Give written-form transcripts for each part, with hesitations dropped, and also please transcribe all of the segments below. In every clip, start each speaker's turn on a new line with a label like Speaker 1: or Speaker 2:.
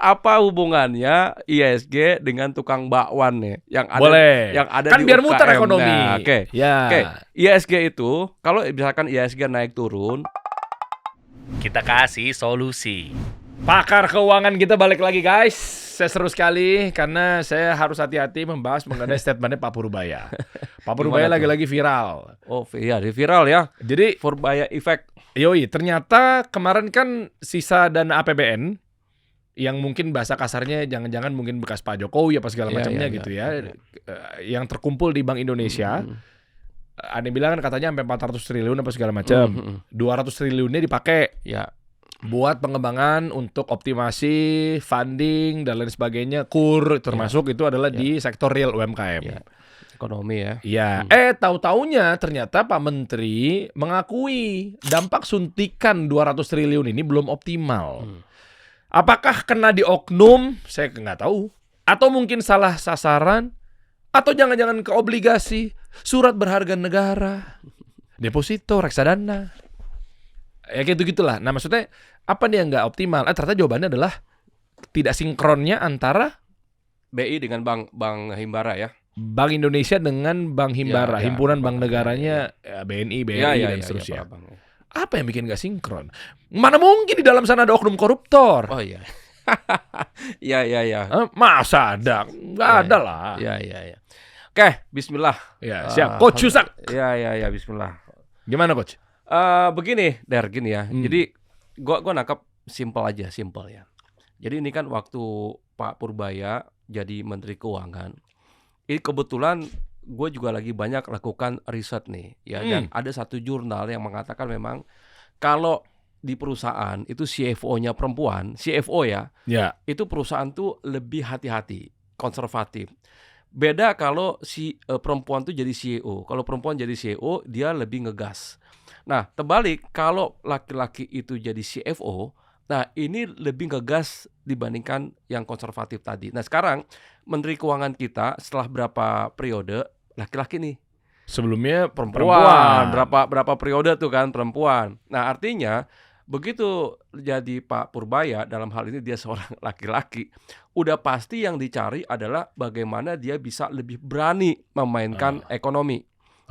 Speaker 1: apa hubungannya ISG dengan tukang bakwan nih yang ada
Speaker 2: Boleh.
Speaker 1: yang ada
Speaker 2: Kan
Speaker 1: di
Speaker 2: biar
Speaker 1: UKM.
Speaker 2: muter ekonomi.
Speaker 1: Nah, Oke.
Speaker 2: Ya.
Speaker 1: ISG itu kalau misalkan ISG naik turun,
Speaker 3: Kita kasih solusi.
Speaker 2: Pakar keuangan kita balik lagi guys. Saya seru sekali karena saya harus hati-hati membahas mengenai statementnya Pak Purbaya. Pak Purbaya
Speaker 1: Gimana tuh?
Speaker 2: lagi-lagi viral.
Speaker 1: iya viral ya.
Speaker 2: Jadi
Speaker 1: Purbaya effect.
Speaker 2: yoi, ternyata kemarin kan sisa dana APBN yang mungkin bahasa kasarnya jangan-jangan mungkin bekas Pak Jokowi apa segala
Speaker 1: Iya,
Speaker 2: macamnya
Speaker 1: iya,
Speaker 2: gitu
Speaker 1: iya.
Speaker 2: ya. Yang terkumpul di Bank Indonesia. Ada yang bilang kan katanya sampai 400 triliun apa segala macam. 200 triliunnya dipakai
Speaker 1: Ya.
Speaker 2: buat pengembangan untuk optimasi funding dan lain sebagainya, KUR termasuk itu adalah di sektor real UMKM.
Speaker 1: Ya. Ekonomi ya.
Speaker 2: Iya, tahu-taunya ternyata Pak Menteri mengakui dampak suntikan 200 triliun ini belum optimal. Apakah kena di oknum? Saya nggak tahu. Atau mungkin salah sasaran? Atau jangan-jangan ke obligasi, surat berharga negara, deposito, reksadana. Ya kayak gitu-gitulah. Nah maksudnya apa nih yang nggak optimal? Ternyata jawabannya adalah tidak sinkronnya antara
Speaker 1: BI dengan Bank Himbara ya.
Speaker 2: Bank Indonesia dengan Bank Himbara,
Speaker 1: Ya,
Speaker 2: himpunan
Speaker 1: Bank
Speaker 2: bank negaranya BNI, BRI dan seterusnya.
Speaker 1: Bang.
Speaker 2: Apa yang bikin nggak sinkron? Mana mungkin di dalam sana ada oknum koruptor?
Speaker 1: Oh iya. Iya.
Speaker 2: Masa ada? Nggak ada lah.
Speaker 1: Iya. Oke, bismillah.
Speaker 2: Ya, siap. Coach Yusak.
Speaker 1: Iya, bismillah.
Speaker 2: Gimana Coach?
Speaker 1: Begini ya. Jadi gua nangkap simple ya. Jadi ini kan waktu Pak Purbaya jadi Menteri Keuangan. Ini kebetulan gue juga lagi banyak lakukan riset nih, ya. Dan ada satu jurnal yang mengatakan memang kalau di perusahaan itu CFO-nya perempuan, CFO ya, itu perusahaan tuh lebih hati-hati, konservatif. Beda kalau si perempuan tuh jadi CEO. Kalau perempuan jadi CEO, dia lebih ngegas. Nah, terbalik kalau laki-laki itu jadi CFO, nah ini lebih ngegas dibandingkan yang konservatif tadi. Nah, sekarang Menteri Keuangan kita setelah berapa periode laki-laki nih.
Speaker 2: Sebelumnya
Speaker 1: Perempuan. Berapa periode tuh kan perempuan. Nah, artinya begitu jadi Pak Purbaya, dalam hal ini dia seorang laki-laki, udah pasti yang dicari adalah bagaimana dia bisa lebih berani memainkan ekonomi.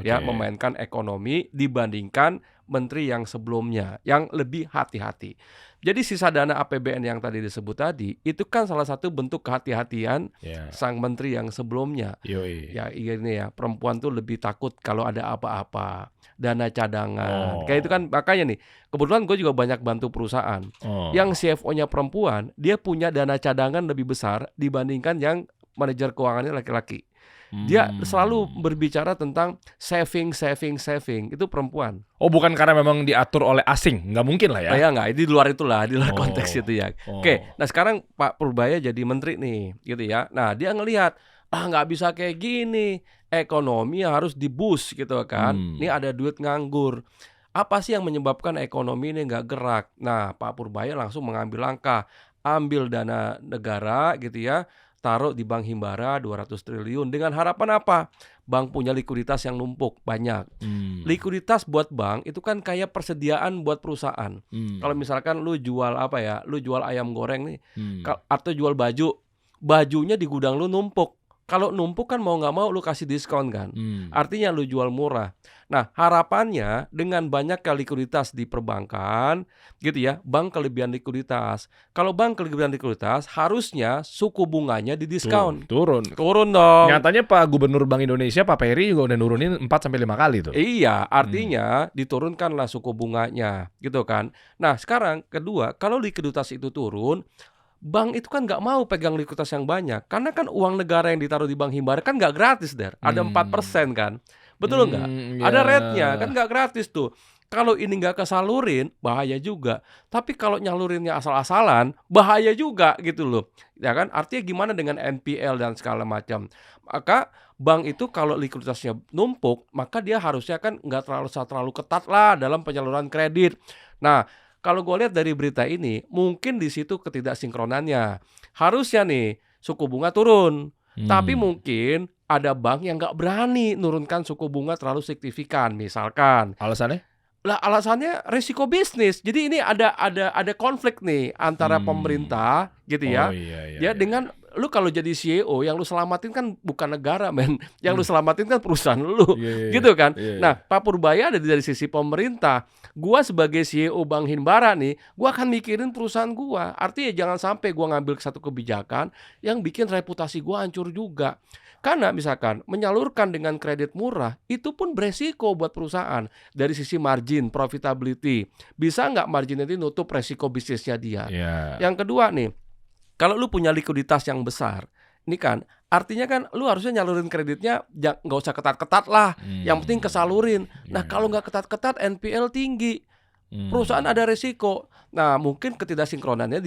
Speaker 1: Ya, memainkan ekonomi dibandingkan menteri yang sebelumnya yang lebih hati-hati. Jadi sisa dana APBN yang tadi disebut tadi itu kan salah satu bentuk kehati-hatian sang menteri yang sebelumnya. Ya ini ya, perempuan tuh lebih takut kalau ada apa-apa, dana cadangan. Kayak itu kan makanya nih, kebetulan gue juga banyak bantu perusahaan. Yang CFO-nya perempuan, dia punya dana cadangan lebih besar dibandingkan yang manajer keuangannya laki-laki. Dia selalu berbicara tentang saving itu perempuan.
Speaker 2: Oh, bukan karena memang diatur oleh asing, nggak mungkin lah ya?
Speaker 1: Ya nggak, di luar itulah, di luar konteks itu ya. Oke, nah sekarang Pak Purbaya jadi menteri nih, gitu ya. Nah dia ngelihat, nggak bisa kayak gini, ekonomi harus di-boost gitu kan. Ini ada duit nganggur. Apa sih yang menyebabkan ekonomi ini nggak gerak? Nah Pak Purbaya langsung mengambil langkah, ambil dana negara gitu ya, taruh di Bank Himbara 200 triliun dengan harapan apa? Bank punya likuiditas yang numpuk banyak. Likuiditas buat bank itu kan kayak persediaan buat perusahaan. Kalau misalkan lu jual apa ya? Lu jual ayam goreng nih atau jual baju, bajunya di gudang lu numpuk. Kalau numpuk kan mau nggak mau lu kasih diskon kan. Artinya lu jual murah. Nah harapannya dengan banyaknya likuiditas di perbankan gitu ya, bank kelebihan likuiditas. Kalau bank kelebihan likuiditas harusnya suku bunganya didiskon.
Speaker 2: Turun
Speaker 1: dong.
Speaker 2: Nyatanya Pak Gubernur Bank Indonesia Pak Peri juga udah nurunin 4-5 kali tuh.
Speaker 1: Iya, artinya diturunkanlah suku bunganya gitu kan. Nah sekarang kedua, kalau likuiditas itu turun, bank itu kan nggak mau pegang likuiditas yang banyak. Karena kan uang negara yang ditaruh di Bank Himbara kan nggak gratis, Der. Ada 4% kan. Betul nggak? Ada rate-nya, kan nggak gratis tuh. Kalau ini nggak kesalurin, bahaya juga. Tapi kalau nyalurinnya asal-asalan, bahaya juga gitu loh. Ya kan? Artinya gimana dengan NPL dan segala macam. Maka bank itu kalau likuiditasnya numpuk, maka dia harusnya kan nggak terlalu ketat lah dalam penyaluran kredit. Nah, kalau gue lihat dari berita ini, mungkin di situ ketidaksinkronannya. Harusnya nih suku bunga turun, tapi mungkin ada bank yang nggak berani nurunkan suku bunga terlalu signifikan. Misalkan,
Speaker 2: alasannya?
Speaker 1: Lah alasannya resiko bisnis. Jadi ini ada konflik nih antara pemerintah gitu ya.
Speaker 2: Iya.
Speaker 1: Dengan lu kalau jadi CEO yang lu selamatin kan bukan negara, men. Yang lu selamatin kan perusahaan lu. Gitu kan. Nah, Pak Purbaya ada dari sisi pemerintah. Gua sebagai CEO Bank Himbara nih, gua akan mikirin perusahaan gua. Artinya jangan sampai gua ngambil satu kebijakan yang bikin reputasi gua hancur juga. Karena misalkan menyalurkan dengan kredit murah itu pun beresiko buat perusahaan dari sisi margin, profitability. Bisa nggak margin itu nutup resiko bisnisnya dia? Yang kedua nih, kalau lu punya likuiditas yang besar, ini kan artinya kan lu harusnya nyalurin kreditnya nggak usah ketat-ketat lah. Yang penting kesalurin. Nah kalau nggak ketat-ketat NPL tinggi. Perusahaan ada resiko. Nah, mungkin ketidaksinkronannya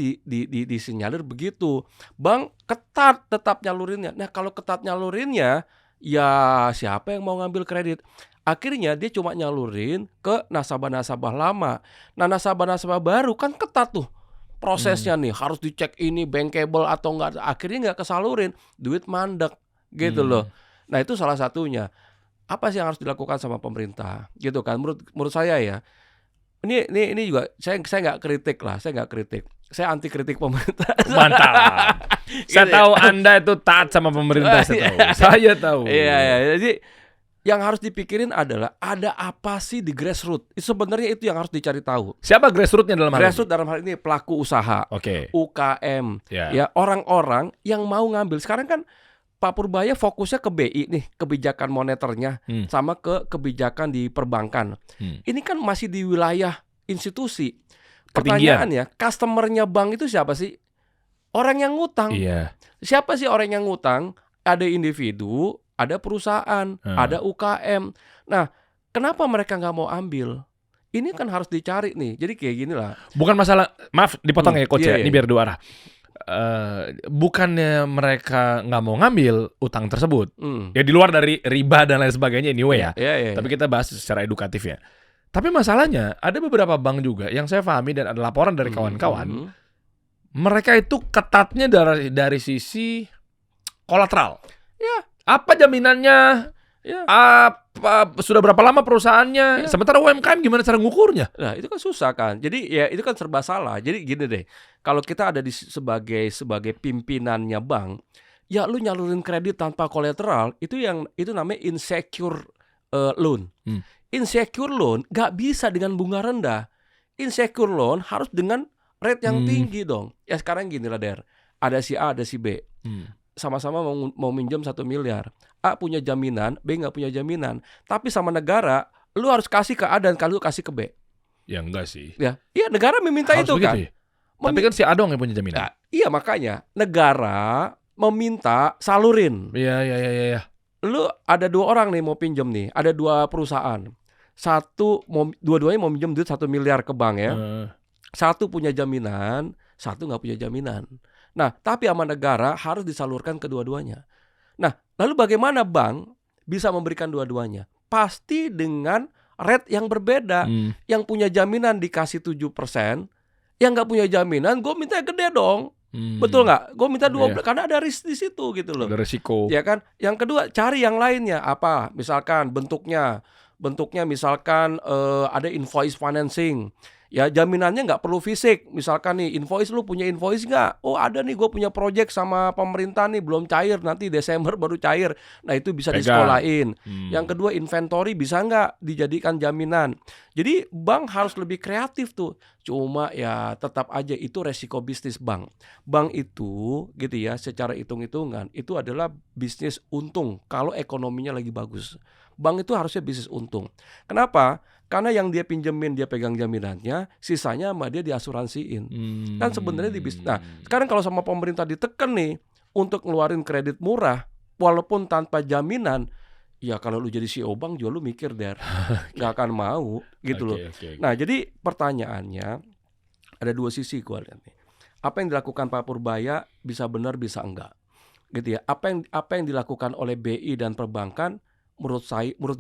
Speaker 1: disinyalir begitu. Bank ketat tetap nyalurinnya. Nah, kalau ketat nyalurinnya, ya siapa yang mau ngambil kredit? Akhirnya dia cuma nyalurin ke nasabah-nasabah lama. Nah, nasabah-nasabah baru kan ketat tuh prosesnya nih. Harus dicek ini bankable atau enggak. Akhirnya nggak kesalurin. Duit mandek gitu loh. Nah, itu salah satunya. Apa sih yang harus dilakukan sama pemerintah? Gitu kan. Menurut saya ya. Ini juga saya nggak kritik lah, saya anti kritik pemerintah.
Speaker 2: Mantap. Saya tahu Anda itu taat sama pemerintah, saya tahu.
Speaker 1: Iya. Jadi yang harus dipikirin adalah ada apa sih di grassroots. Sebenarnya itu yang harus dicari tahu.
Speaker 2: Siapa grassroots-nya dalam hal ini?
Speaker 1: Grassroots dalam hal ini pelaku usaha, UKM, ya orang-orang yang mau ngambil. Sekarang kan Pak Purbaya fokusnya ke BI nih, kebijakan moneternya, sama ke kebijakan di perbankan. Ini kan masih di wilayah institusi. Pertanyaannya, customernya bank itu siapa sih? Orang yang ngutang. Siapa sih orang yang ngutang? Ada individu, ada perusahaan, ada UKM. Nah, kenapa mereka nggak mau ambil? Ini kan harus dicari nih. Jadi kayak gini lah.
Speaker 2: Bukan masalah, maaf dipotong ya Coach ya, ini biar dua arah. Bukannya mereka nggak mau ngambil utang tersebut, ya di luar dari riba dan lain sebagainya anyway ya. Tapi kita bahas secara edukatif ya. Tapi masalahnya ada beberapa bank juga yang saya pahami dan ada laporan dari kawan-kawan, mereka itu ketatnya dari sisi kolateral. Apa jaminannya? Apa sudah berapa lama perusahaannya? Sementara UMKM gimana cara ngukurnya?
Speaker 1: Nah, itu kan susah kan. Jadi ya itu kan serba salah. Jadi gini deh. Kalau kita ada sebagai pimpinannya bank, ya lu nyalurin kredit tanpa kolateral, itu namanya insecure loan. Insecure loan nggak bisa dengan bunga rendah. Insecure loan harus dengan rate yang tinggi dong. Ya sekarang gini lah Der. Ada si A, ada si B. Sama-sama mau minjem 1 miliar. A punya jaminan, B nggak punya jaminan. Tapi sama negara, lu harus kasih ke A dan kalau lu kasih ke B.
Speaker 2: Ya enggak sih.
Speaker 1: Ya, iya negara meminta harus itu kan.
Speaker 2: Ya? Tapi kan si A dong yang punya jaminan.
Speaker 1: Nah, iya makanya negara meminta salurin.
Speaker 2: Iya.
Speaker 1: Lu ada 2 orang nih mau pinjem nih, ada 2 perusahaan. Dua-duanya mau minjem duit 1 miliar ke bank ya. Satu punya jaminan, satu nggak punya jaminan. Nah, tapi sama negara harus disalurkan kedua-duanya. Nah, lalu bagaimana bank bisa memberikan dua-duanya? Pasti dengan rate yang berbeda. Yang punya jaminan dikasih 7%, yang nggak punya jaminan, gue minta gede dong. Betul nggak? Gue minta 12 karena ada risk di situ gitu loh.
Speaker 2: Ada risiko.
Speaker 1: Ya kan? Yang kedua, cari yang lainnya apa? Misalkan bentuknya misalkan ada invoice financing. Ya jaminannya nggak perlu fisik. Misalkan nih invoice, lu punya invoice nggak? Oh ada nih, gue punya project sama pemerintah nih, belum cair, nanti Desember baru cair. Nah itu bisa disekolahin. Yang kedua inventory bisa nggak dijadikan jaminan. Jadi bank harus lebih kreatif tuh. Cuma ya tetap aja itu resiko bisnis bank. Bank itu gitu ya, secara hitung-hitungan itu adalah bisnis untung kalau ekonominya lagi bagus. Bank itu harusnya bisnis untung. Kenapa? Karena yang dia pinjemin dia pegang jaminannya, sisanya sama dia diasuransiin. Kan sebenarnya di bisnis. Nah, sekarang kalau sama pemerintah ditekan nih untuk ngeluarin kredit murah walaupun tanpa jaminan, ya kalau lu jadi CEO bank juga lu mikir Der, nggak akan mau gitu loh. Nah, jadi pertanyaannya ada 2 sisi gua lihat nih. Apa yang dilakukan Pak Purbaya bisa benar bisa enggak. Gitu ya. Apa yang dilakukan oleh BI dan perbankan menurut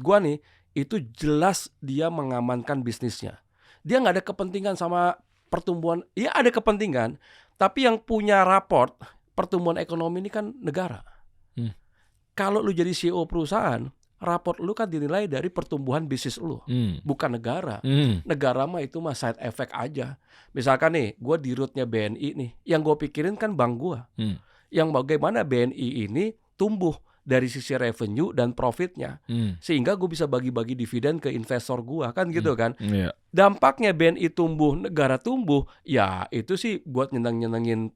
Speaker 1: gua nih itu jelas dia mengamankan bisnisnya. Dia nggak ada kepentingan sama pertumbuhan. Ya ada kepentingan, tapi yang punya raport pertumbuhan ekonomi ini kan negara. Kalau lu jadi CEO perusahaan, raport lu kan dinilai dari pertumbuhan bisnis lu, bukan negara. Negara mah itu mah side effect aja. Misalkan nih, gue di rootnya BNI nih, yang gue pikirin kan bank gue, yang bagaimana BNI ini tumbuh dari sisi revenue dan profitnya, sehingga gue bisa bagi-bagi dividen ke investor gue, kan gitu kan. Dampaknya BNI tumbuh, negara tumbuh, ya itu sih buat nyenengin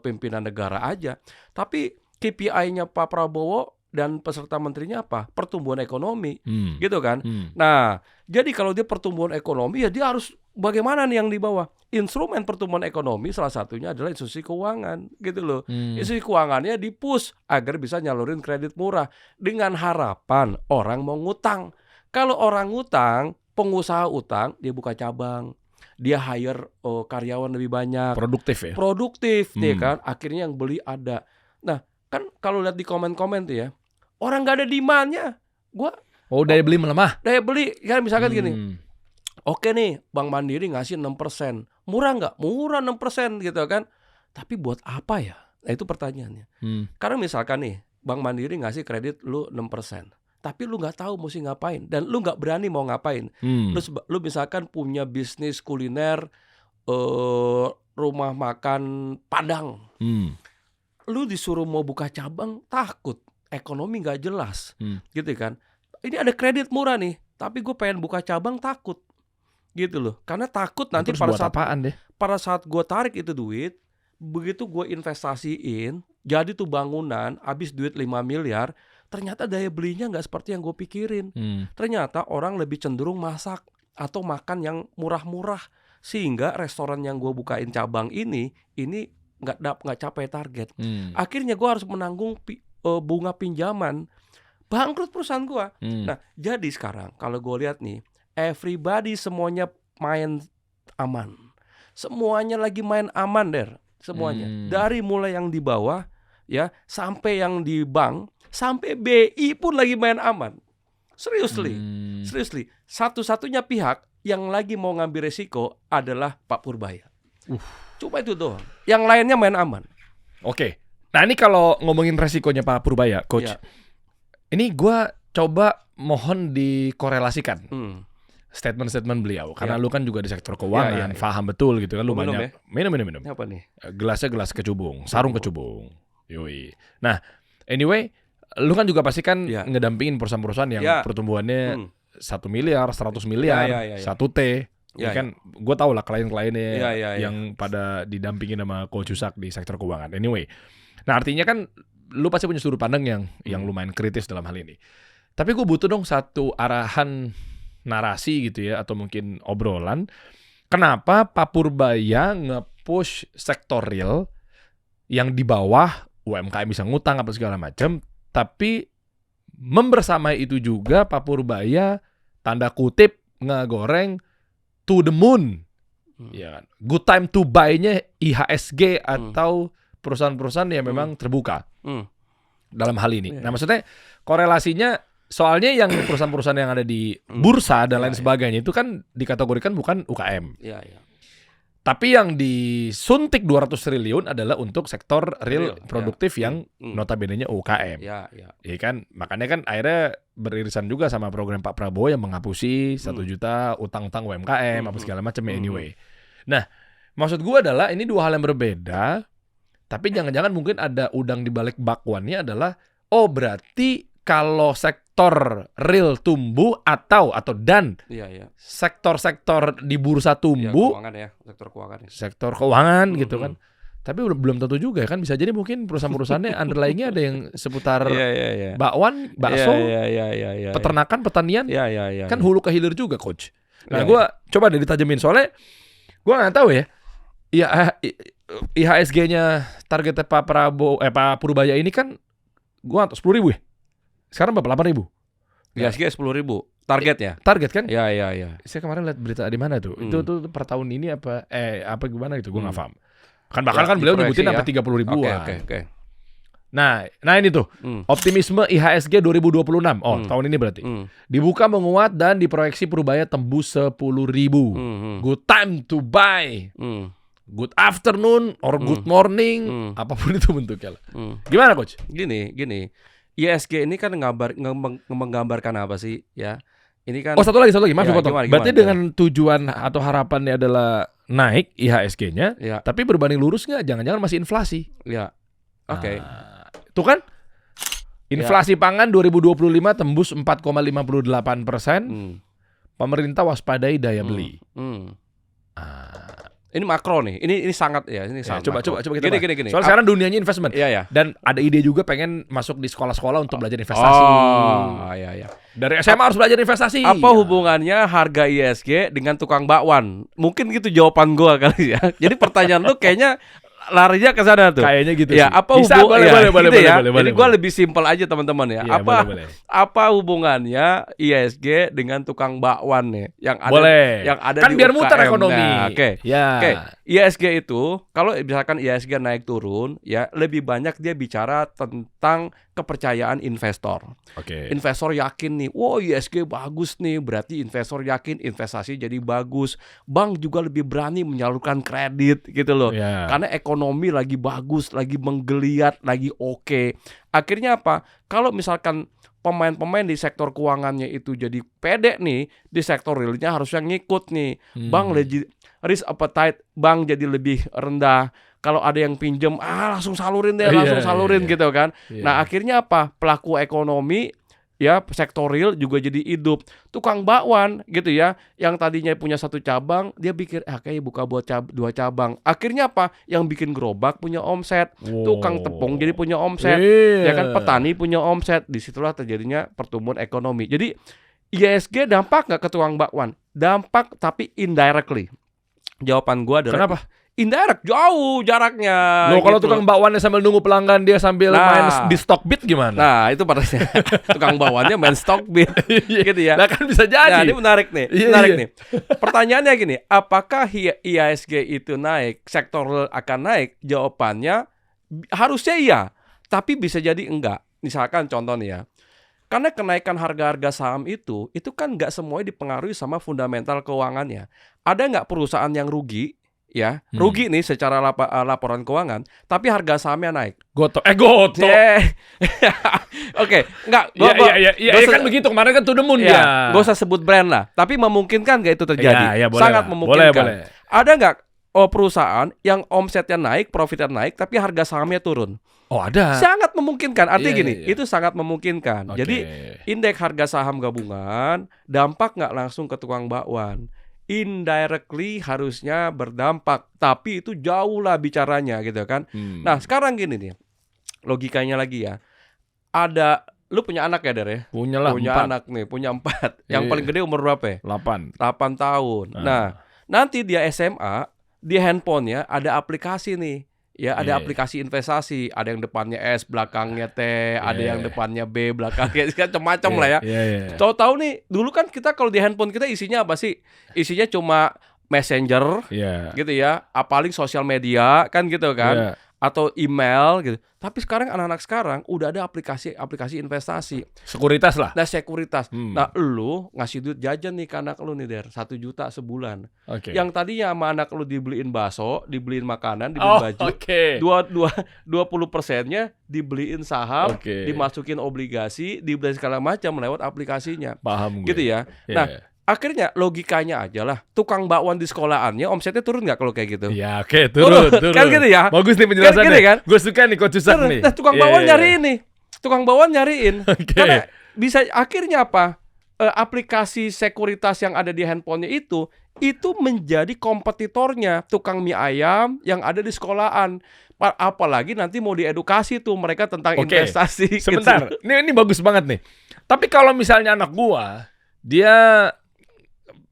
Speaker 1: pimpinan negara aja. Tapi KPI-nya Pak Prabowo dan peserta menterinya apa? Pertumbuhan ekonomi, gitu kan. Nah, jadi kalau dia pertumbuhan ekonomi, ya dia harus bagaimana nih yang di bawah? Instrumen pertumbuhan ekonomi salah satunya adalah institusi keuangan, gitu loh. Institusi keuangannya di-push agar bisa nyalurin kredit murah dengan harapan orang mau ngutang. Kalau orang ngutang, pengusaha utang, dia buka cabang, dia hire karyawan lebih banyak, produktif, ya kan. Akhirnya yang beli ada. Nah, kan kalau lihat di komen-komen tuh ya, orang nggak ada demand-nya.
Speaker 2: Daya beli melemah.
Speaker 1: Daya beli, kan misalkan gini. Oke nih, Bank Mandiri ngasih 6%. Murah nggak? Murah 6% gitu kan. Tapi buat apa ya? Nah itu pertanyaannya. Karena misalkan nih, Bank Mandiri ngasih kredit lu 6%. Tapi lu nggak tahu mesti ngapain. Dan lu nggak berani mau ngapain. Lu misalkan punya bisnis kuliner, rumah makan Padang. Lu disuruh mau buka cabang, takut. Ekonomi nggak jelas. Gitu kan. Ini ada kredit murah nih. Tapi gue pengen buka cabang, takut. Gitu loh, karena takut nanti pada saat gue tarik itu duit, begitu gue investasiin, jadi tuh bangunan, habis duit 5 miliar, ternyata daya belinya nggak seperti yang gue pikirin. Ternyata orang lebih cenderung masak atau makan yang murah-murah, sehingga restoran yang gue bukain cabang ini nggak capai target. Akhirnya gue harus menanggung bunga pinjaman, bangkrut perusahaan gue. Nah, jadi sekarang kalau gue lihat nih, everybody semuanya main aman. Semuanya lagi main aman semuanya. Dari mulai yang di bawah ya sampai yang di bank, sampai BI pun lagi main aman. Seriously. Satu-satunya pihak yang lagi mau ngambil resiko adalah Pak Purbaya. Coba itu doang. Yang lainnya main aman.
Speaker 2: Oke. Nah, ini kalau ngomongin resikonya Pak Purbaya, Coach. Ya. Ini gua coba mohon dikorelasikan. Statement-statement beliau, karena lu kan juga di sektor keuangan, paham betul gitu kan, lu banyak minum.
Speaker 1: Apa nih?
Speaker 2: Gelasnya gelas kecubung, sarung kecubung. Yoi. Nah, anyway, lu kan juga pasti kan ngedampingin perusahaan-perusahaan yang pertumbuhannya 1 miliar, 100 miliar, 1T. Ya kan, gue tau lah klien-kliennya yang pada didampingin sama Coach Yusak di sektor keuangan. Anyway, nah artinya kan lu pasti punya sudut pandang yang lumayan kritis dalam hal ini. Tapi gue butuh dong satu arahan narasi gitu ya, atau mungkin obrolan. Kenapa Pak Purbaya nge-push sektor real yang di bawah UMKM bisa ngutang apa segala macam, tapi membersamai itu juga Pak Purbaya tanda kutip ngegoreng to the moon. Ya kan? Good time to buy-nya IHSG atau perusahaan-perusahaan yang memang terbuka dalam hal ini. Nah, maksudnya korelasinya, soalnya yang perusahaan-perusahaan yang ada di bursa dan lain sebagainya itu kan dikategorikan bukan UKM. Tapi yang disuntik 200 triliun adalah untuk sektor real produktif yang notabene-nya UKM. Ya kan? Makanya kan akhirnya beririsan juga sama program Pak Prabowo yang menghapusi 1 juta utang-utang UMKM apa segala macam anyway. Nah, maksud gue adalah ini dua hal yang berbeda, tapi jangan-jangan mungkin ada udang di balik bakwannya adalah berarti kalau sektor real tumbuh atau sektor-sektor di bursa tumbuh, sektor keuangan gitu kan. Tapi belum tentu juga kan, bisa jadi mungkin perusahaan-perusahaannya underlying-nya ada yang seputar bakwan, bakso, peternakan, pertanian, kan hulu ke hilir juga, Coach. Nah, gue coba deh ditajemin, soalnya gue nggak tahu ya. IHSG-nya targetnya Pak Purbaya ini kan gue 10.000 ya. Sekarang berapa? 8.000.
Speaker 1: IHSG 10.000 targetnya.
Speaker 2: Target kan?
Speaker 1: Ya.
Speaker 2: Saya kemarin lihat berita di mana tuh. Itu per tahun ini apa gimana gitu, gue nggak paham. Kan bahkan kan beliau nyebutin sampai 30 ribuan.
Speaker 1: Oke.
Speaker 2: Nah ini tuh optimisme IHSG 2026. Tahun ini berarti dibuka menguat dan diproyeksi Purbaya tembus 10.000. Good time to buy. Good afternoon or good morning, apapun itu bentuknya. Gimana, Coach?
Speaker 1: Gini. ISG ini kan menggambarkan apa sih ya? Ini kan
Speaker 2: Oh, satu lagi, maaf
Speaker 1: Ya,
Speaker 2: potong.
Speaker 1: gimana?
Speaker 2: Berarti dengan tujuan atau harapannya adalah naik IHSG-nya,
Speaker 1: ya,
Speaker 2: tapi berbanding lurus nggak? Jangan-jangan masih inflasi.
Speaker 1: ya. Oke.
Speaker 2: Tuh kan? Inflasi pangan 2025 tembus 4,58%. Pemerintah waspadai daya beli.
Speaker 1: Ini makro nih. Ini sangat ya, ini sangat
Speaker 2: Coba
Speaker 1: makro.
Speaker 2: kita bahas.
Speaker 1: Gini.
Speaker 2: Soalnya sekarang dunianya investment.
Speaker 1: Iya, ya.
Speaker 2: Dan ada ide juga pengen masuk di sekolah-sekolah untuk belajar investasi.
Speaker 1: Oh, iya.
Speaker 2: Dari SMA harus belajar investasi.
Speaker 1: Apa hubungannya harga ISG dengan tukang bakwan? Mungkin gitu jawaban gua kali ya. Jadi pertanyaan lu kayaknya larinya ke sana tuh.
Speaker 2: Kayaknya gitu
Speaker 1: ya,
Speaker 2: sih.
Speaker 1: Apa
Speaker 2: Bisa,
Speaker 1: boleh,
Speaker 2: boleh.
Speaker 1: Jadi gua lebih simpel aja teman-teman ya.
Speaker 2: Iya, boleh.
Speaker 1: Apa hubungannya ISG dengan tukang bakwan nih yang ada yang ada
Speaker 2: kan
Speaker 1: di
Speaker 2: biar
Speaker 1: UKM?
Speaker 2: muter ekonomi.
Speaker 1: Nah, Oke.
Speaker 2: Ya.
Speaker 1: ISG itu kalau misalkan ISG naik turun ya lebih banyak dia bicara tentang kepercayaan investor.
Speaker 2: Oke.
Speaker 1: Investor yakin nih, wow ISG bagus nih, berarti investor yakin investasi jadi bagus. Bank juga lebih berani menyalurkan kredit gitu loh.
Speaker 2: Ya.
Speaker 1: Karena ekonomi lagi bagus, lagi menggeliat, lagi oke. Akhirnya apa? Kalau misalkan pemain-pemain di sektor keuangannya itu jadi pede nih, di sektor realnya harusnya ngikut nih. Bank risk appetite bank jadi lebih rendah. Kalau ada yang pinjem, langsung salurin deh, gitu kan. Nah, akhirnya apa? Pelaku ekonomi ya sektor real juga jadi hidup. Tukang bakwan gitu ya, yang tadinya punya satu cabang, dia pikir kayaknya buka buat 2 cabang. Akhirnya apa? Yang bikin gerobak punya omset, tukang tepung jadi punya omset, ya kan, petani punya omset. Disitulah terjadinya pertumbuhan ekonomi. Jadi ISG dampak nggak ke tukang bakwan? Dampak tapi indirectly. Jawaban gua adalah
Speaker 2: Kenapa?
Speaker 1: Indirect, jauh jaraknya.
Speaker 2: Loh, kalau
Speaker 1: gitu.
Speaker 2: tukang bakwannya sambil nunggu pelanggan dia sambil main di Stockbit gimana?
Speaker 1: Nah, itu padahal tukang bakwannya main Stockbit gitu ya.
Speaker 2: Nah, kan bisa jadi.
Speaker 1: Nah, ini menarik nih. Nih. Pertanyaannya gini, apakah IHSG itu naik, sektor akan naik? Jawabannya harusnya iya, tapi bisa jadi enggak. Misalkan contoh nih ya. Karena kenaikan harga-harga saham itu kan nggak semuanya dipengaruhi sama fundamental keuangannya. Ada nggak perusahaan yang rugi? Ya, rugi nih secara laporan keuangan, tapi harga sahamnya naik.
Speaker 2: Goto.
Speaker 1: Oke, enggak.
Speaker 2: Iya kan begitu, kemarin kan to the moon ya.
Speaker 1: Gak usah sebut brand lah, tapi memungkinkan nggak itu terjadi?
Speaker 2: Boleh
Speaker 1: Sangat
Speaker 2: lah.
Speaker 1: memungkinkan.
Speaker 2: Boleh.
Speaker 1: Ada nggak perusahaan yang omsetnya naik, profitnya naik, tapi harga sahamnya turun?
Speaker 2: Oh, ada.
Speaker 1: Sangat memungkinkan. Artinya gini,
Speaker 2: iya.
Speaker 1: itu sangat memungkinkan.
Speaker 2: Oke.
Speaker 1: Jadi indeks harga saham gabungan dampak nggak langsung ke tukang bakwan. Indirectly harusnya berdampak, tapi itu jauh lah bicaranya gitu kan. Nah, sekarang gini nih, logikanya lagi ya. Lu punya anak ya, Der ya?
Speaker 2: Punya 4.
Speaker 1: Anak nih, punya 4. Yang paling gede umur berapa ya?
Speaker 2: 8
Speaker 1: tahun. Nah, nanti dia SMA, di handphonenya ada aplikasi nih. Ya, ada aplikasi investasi, ada yang depannya S, belakangnya T, ada yang depannya B, belakangnya macam-macam lah ya. Tahu-tahu nih, dulu kan kita kalau di handphone kita isinya apa sih? Isinya cuma Messenger, gitu ya, paling sosial media kan gitu kan, atau email gitu. Tapi sekarang anak-anak sekarang udah ada aplikasi investasi.
Speaker 2: Sekuritas lah.
Speaker 1: Nah, sekuritas. Nah, lu ngasih duit jajan nih ke anak lu nih, Der, 1 juta sebulan. Yang tadinya sama anak lu dibeliin bakso, dibeliin makanan, dibeliin baju, 20%-nya dibeliin saham, dimasukin obligasi, dibeliin segala macam lewat aplikasinya.
Speaker 2: Paham gue.
Speaker 1: Gitu ya. Nah, akhirnya logikanya aja lah, tukang bakwan di sekolahannya omsetnya turun nggak kalau kayak gitu?
Speaker 2: Ya, turun.
Speaker 1: Kan gitu ya.
Speaker 2: Bagus nih penjelasannya.
Speaker 1: Kan?
Speaker 2: Gue suka nih Coach Susak nih.
Speaker 1: Nah, tukang bakwan nyariin nih. Tukang bakwan nyariin. Karena bisa akhirnya apa? Aplikasi sekuritas yang ada di handphonenya itu menjadi kompetitornya tukang mie ayam yang ada di sekolahan. Apalagi nanti mau diedukasi tuh mereka tentang investasi.
Speaker 2: Sebentar.
Speaker 1: Gitu.
Speaker 2: Ini bagus banget nih. Tapi kalau misalnya anak gua dia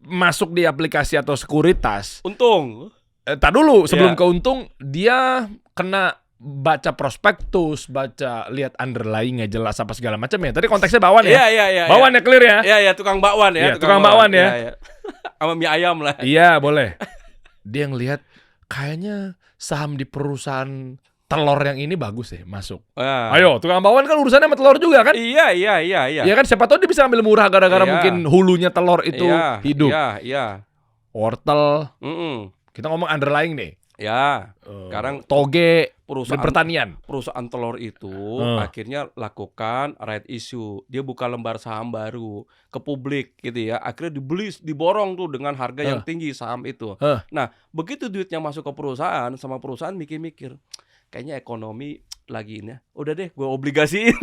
Speaker 2: masuk di aplikasi atau sekuritas,
Speaker 1: untung.
Speaker 2: Tar dulu, sebelum ke untung, dia kena baca prospektus, baca lihat underlying-nya jelas apa segala macam ya. Tadi konteksnya bakwan ya.
Speaker 1: Iya.
Speaker 2: Bakwan ya, clear ya.
Speaker 1: Iya, tukang bakwan ya.
Speaker 2: Tukang bakwan ya.
Speaker 1: Sama mie ayam lah.
Speaker 2: Iya, boleh. Dia ngelihat kayaknya saham di perusahaan telur yang ini bagus ya, masuk. Ayo, tukang bakwan kan urusannya sama telur juga kan?
Speaker 1: Iya.
Speaker 2: Ya kan, siapa tahu dia bisa ambil murah gara-gara mungkin hulunya telur itu hidup.
Speaker 1: Iya.
Speaker 2: Wortel. Kita ngomong underlying nih.
Speaker 1: Ya. Sekarang
Speaker 2: toge. Dan pertanian.
Speaker 1: perusahaan telur itu akhirnya lakukan right issue. Dia buka lembar saham baru ke publik gitu ya. Akhirnya diborong tuh dengan harga yang tinggi saham itu. Nah, begitu duitnya masuk ke perusahaan, sama perusahaan mikir-mikir, kayaknya ekonomi lagi ini ya. Udah deh, gue obligasiin.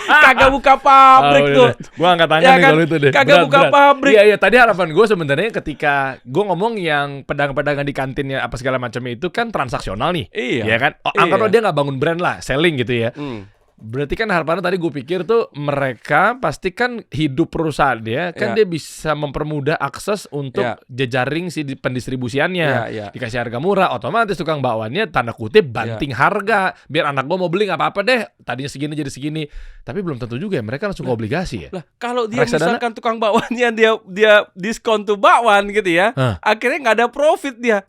Speaker 1: Kagak buka pabrik tuh.
Speaker 2: Gue angkat tangan
Speaker 1: Ya
Speaker 2: nih
Speaker 1: kan?
Speaker 2: kalau itu deh.
Speaker 1: Kagak buka pabrik.
Speaker 2: Iya, tadi harapan gue sebenarnya ketika gue ngomong yang pedagang-pedagang di kantinnya apa segala macam itu kan transaksional nih.
Speaker 1: Iya.
Speaker 2: Ya kan? Anggaplah dia nggak bangun brand lah, selling gitu ya. Berarti kan harapannya tadi gue pikir tuh mereka pasti kan hidup perusahaan dia kan dia bisa mempermudah akses untuk jejaring si pendistribusiannya. Dikasih harga murah, otomatis tukang bakwannya tanda kutip banting harga. Biar anak gue mau beli nggak apa-apa deh, tadinya segini jadi segini. Tapi belum tentu juga ya, mereka langsung ke obligasi ya.
Speaker 1: Lah, kalau dia misalkan tukang bakwannya dia diskon tuh bakwan gitu ya, akhirnya nggak ada profit dia.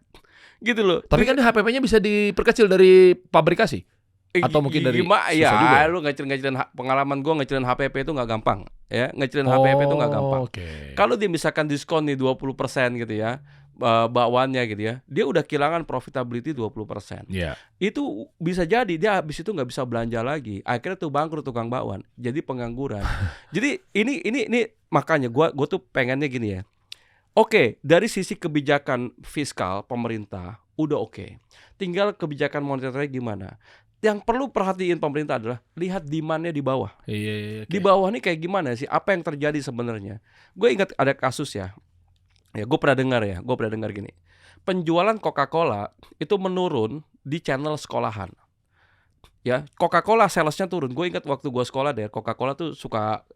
Speaker 1: Gitu loh.
Speaker 2: Tapi kan HPP-nya bisa diperkecil dari pabrikasi. Atau mungkin dari
Speaker 1: ya, lu ngecilin pengalaman gue ngecilin HPP itu nggak gampang ya, ngecilin HPP itu nggak gampang. Kalau dia misalkan diskon nih 20% gitu ya, bakwannya gitu ya, dia udah kehilangan profitability 20%. Itu bisa jadi dia habis itu nggak bisa belanja lagi, akhirnya tuh bangkrut tukang bakwan, jadi pengangguran. Jadi ini makanya gue tuh pengennya gini ya. Oke, dari sisi kebijakan fiskal pemerintah udah oke. Tinggal kebijakan moneternya gimana. Yang perlu perhatiin pemerintah adalah lihat demand-nya di bawah. Di bawah nih kayak gimana sih? Apa yang terjadi sebenarnya? Gue ingat ada kasus ya. Ya, gue pernah dengar gini. Penjualan Coca-Cola itu menurun di channel sekolahan. Ya, Coca-Cola salesnya turun. Gue ingat waktu gue sekolah deh, Coca-Cola tuh suka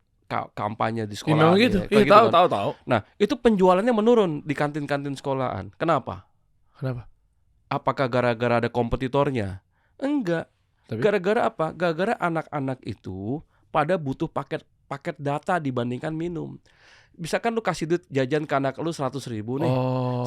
Speaker 1: kampanye di sekolah.
Speaker 2: Memang gitu. Iya, tahu.
Speaker 1: Nah, itu penjualannya menurun di kantin-kantin sekolahan. Kenapa? Apakah gara-gara ada kompetitornya? Enggak. Gara-gara apa? Gara-gara anak-anak itu pada butuh paket data dibandingkan minum. Misalkan lu kasih duit jajan ke anak lu 100.000 nih.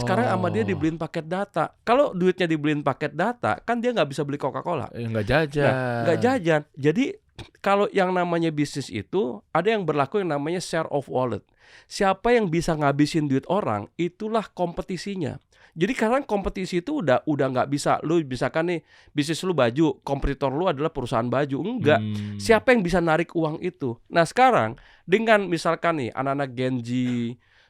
Speaker 1: Sekarang sama dia dibeliin paket data. Kalau duitnya dibeliin paket data, kan dia nggak bisa beli Coca-Cola.
Speaker 2: Nggak jajan.
Speaker 1: Nggak jajan. Jadi kalau yang namanya bisnis itu ada yang berlaku yang namanya share of wallet. Siapa yang bisa ngabisin duit orang, itulah kompetisinya. Jadi karena kompetisi itu udah nggak bisa. Lu misalkan nih bisnis lu baju, kompetitor lu adalah perusahaan baju. Enggak. Siapa yang bisa narik uang itu? Nah sekarang dengan misalkan nih anak-anak Gen Z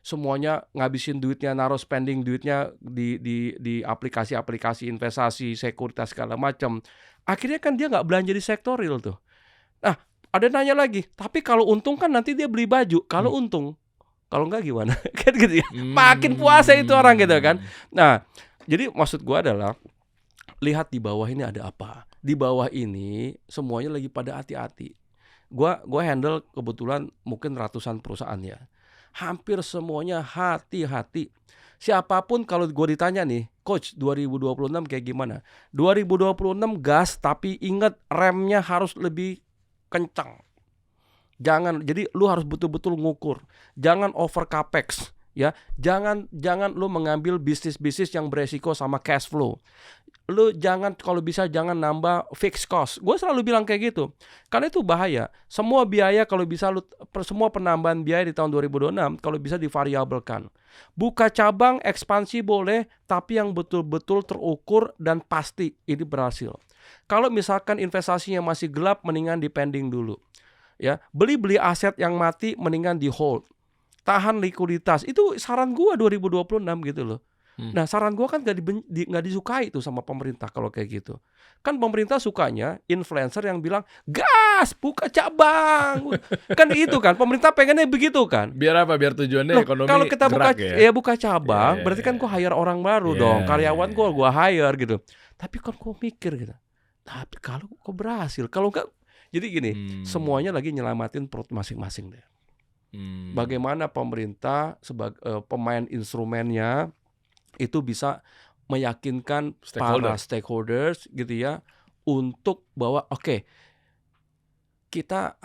Speaker 1: semuanya ngabisin duitnya, naruh spending duitnya di aplikasi-aplikasi investasi, sekuritas segala macam. Akhirnya kan dia nggak belanja di sektor real tuh. Nah ada nanya lagi. Tapi kalau untung kan nanti dia beli baju. Kalau untung. Kalau enggak gimana? Kan gitu ya. Makin puasa itu orang gitu kan. Nah, jadi maksud gua adalah lihat di bawah ini ada apa. Di bawah ini semuanya lagi pada hati-hati. Gua handle kebetulan mungkin ratusan perusahaan ya. Hampir semuanya hati-hati. Siapapun kalau gua ditanya nih, Coach 2026 kayak gimana? 2026 gas tapi ingat remnya harus lebih kencang. Jadi lu harus betul-betul ngukur. Jangan over capex ya. Jangan lu mengambil bisnis-bisnis yang beresiko sama cash flow. Lu kalau bisa jangan nambah fixed cost. Gue selalu bilang kayak gitu. Karena itu bahaya. Semua biaya kalau bisa semua penambahan biaya di tahun 2026 kalau bisa divariabelkan. Buka cabang, ekspansi boleh, tapi yang betul-betul terukur dan pasti ini berhasil. Kalau misalkan investasinya masih gelap, mendingan dipending dulu. Ya, beli aset yang mati mendingan di hold. Tahan likuiditas. Itu saran gua 2026 gitu loh. Nah, saran gua kan nggak disukai tuh sama pemerintah kalau kayak gitu. Kan pemerintah sukanya influencer yang bilang, "Gas, buka cabang." Kan itu kan pemerintah pengennya begitu kan.
Speaker 2: Biar apa? Biar tujuannya ekonomi.
Speaker 1: Kalau kita buka cabang,
Speaker 2: Iya,
Speaker 1: berarti kan gua hire orang baru dong. Karyawan gua hire gitu. Tapi kan gua mikir gitu. Tapi kalau kok berhasil, kalau enggak. Jadi gini, semuanya lagi nyelamatin perut masing-masing deh. Bagaimana pemerintah sebagai pemain instrumennya itu bisa meyakinkan para stakeholders gitu ya untuk bahwa oke, kita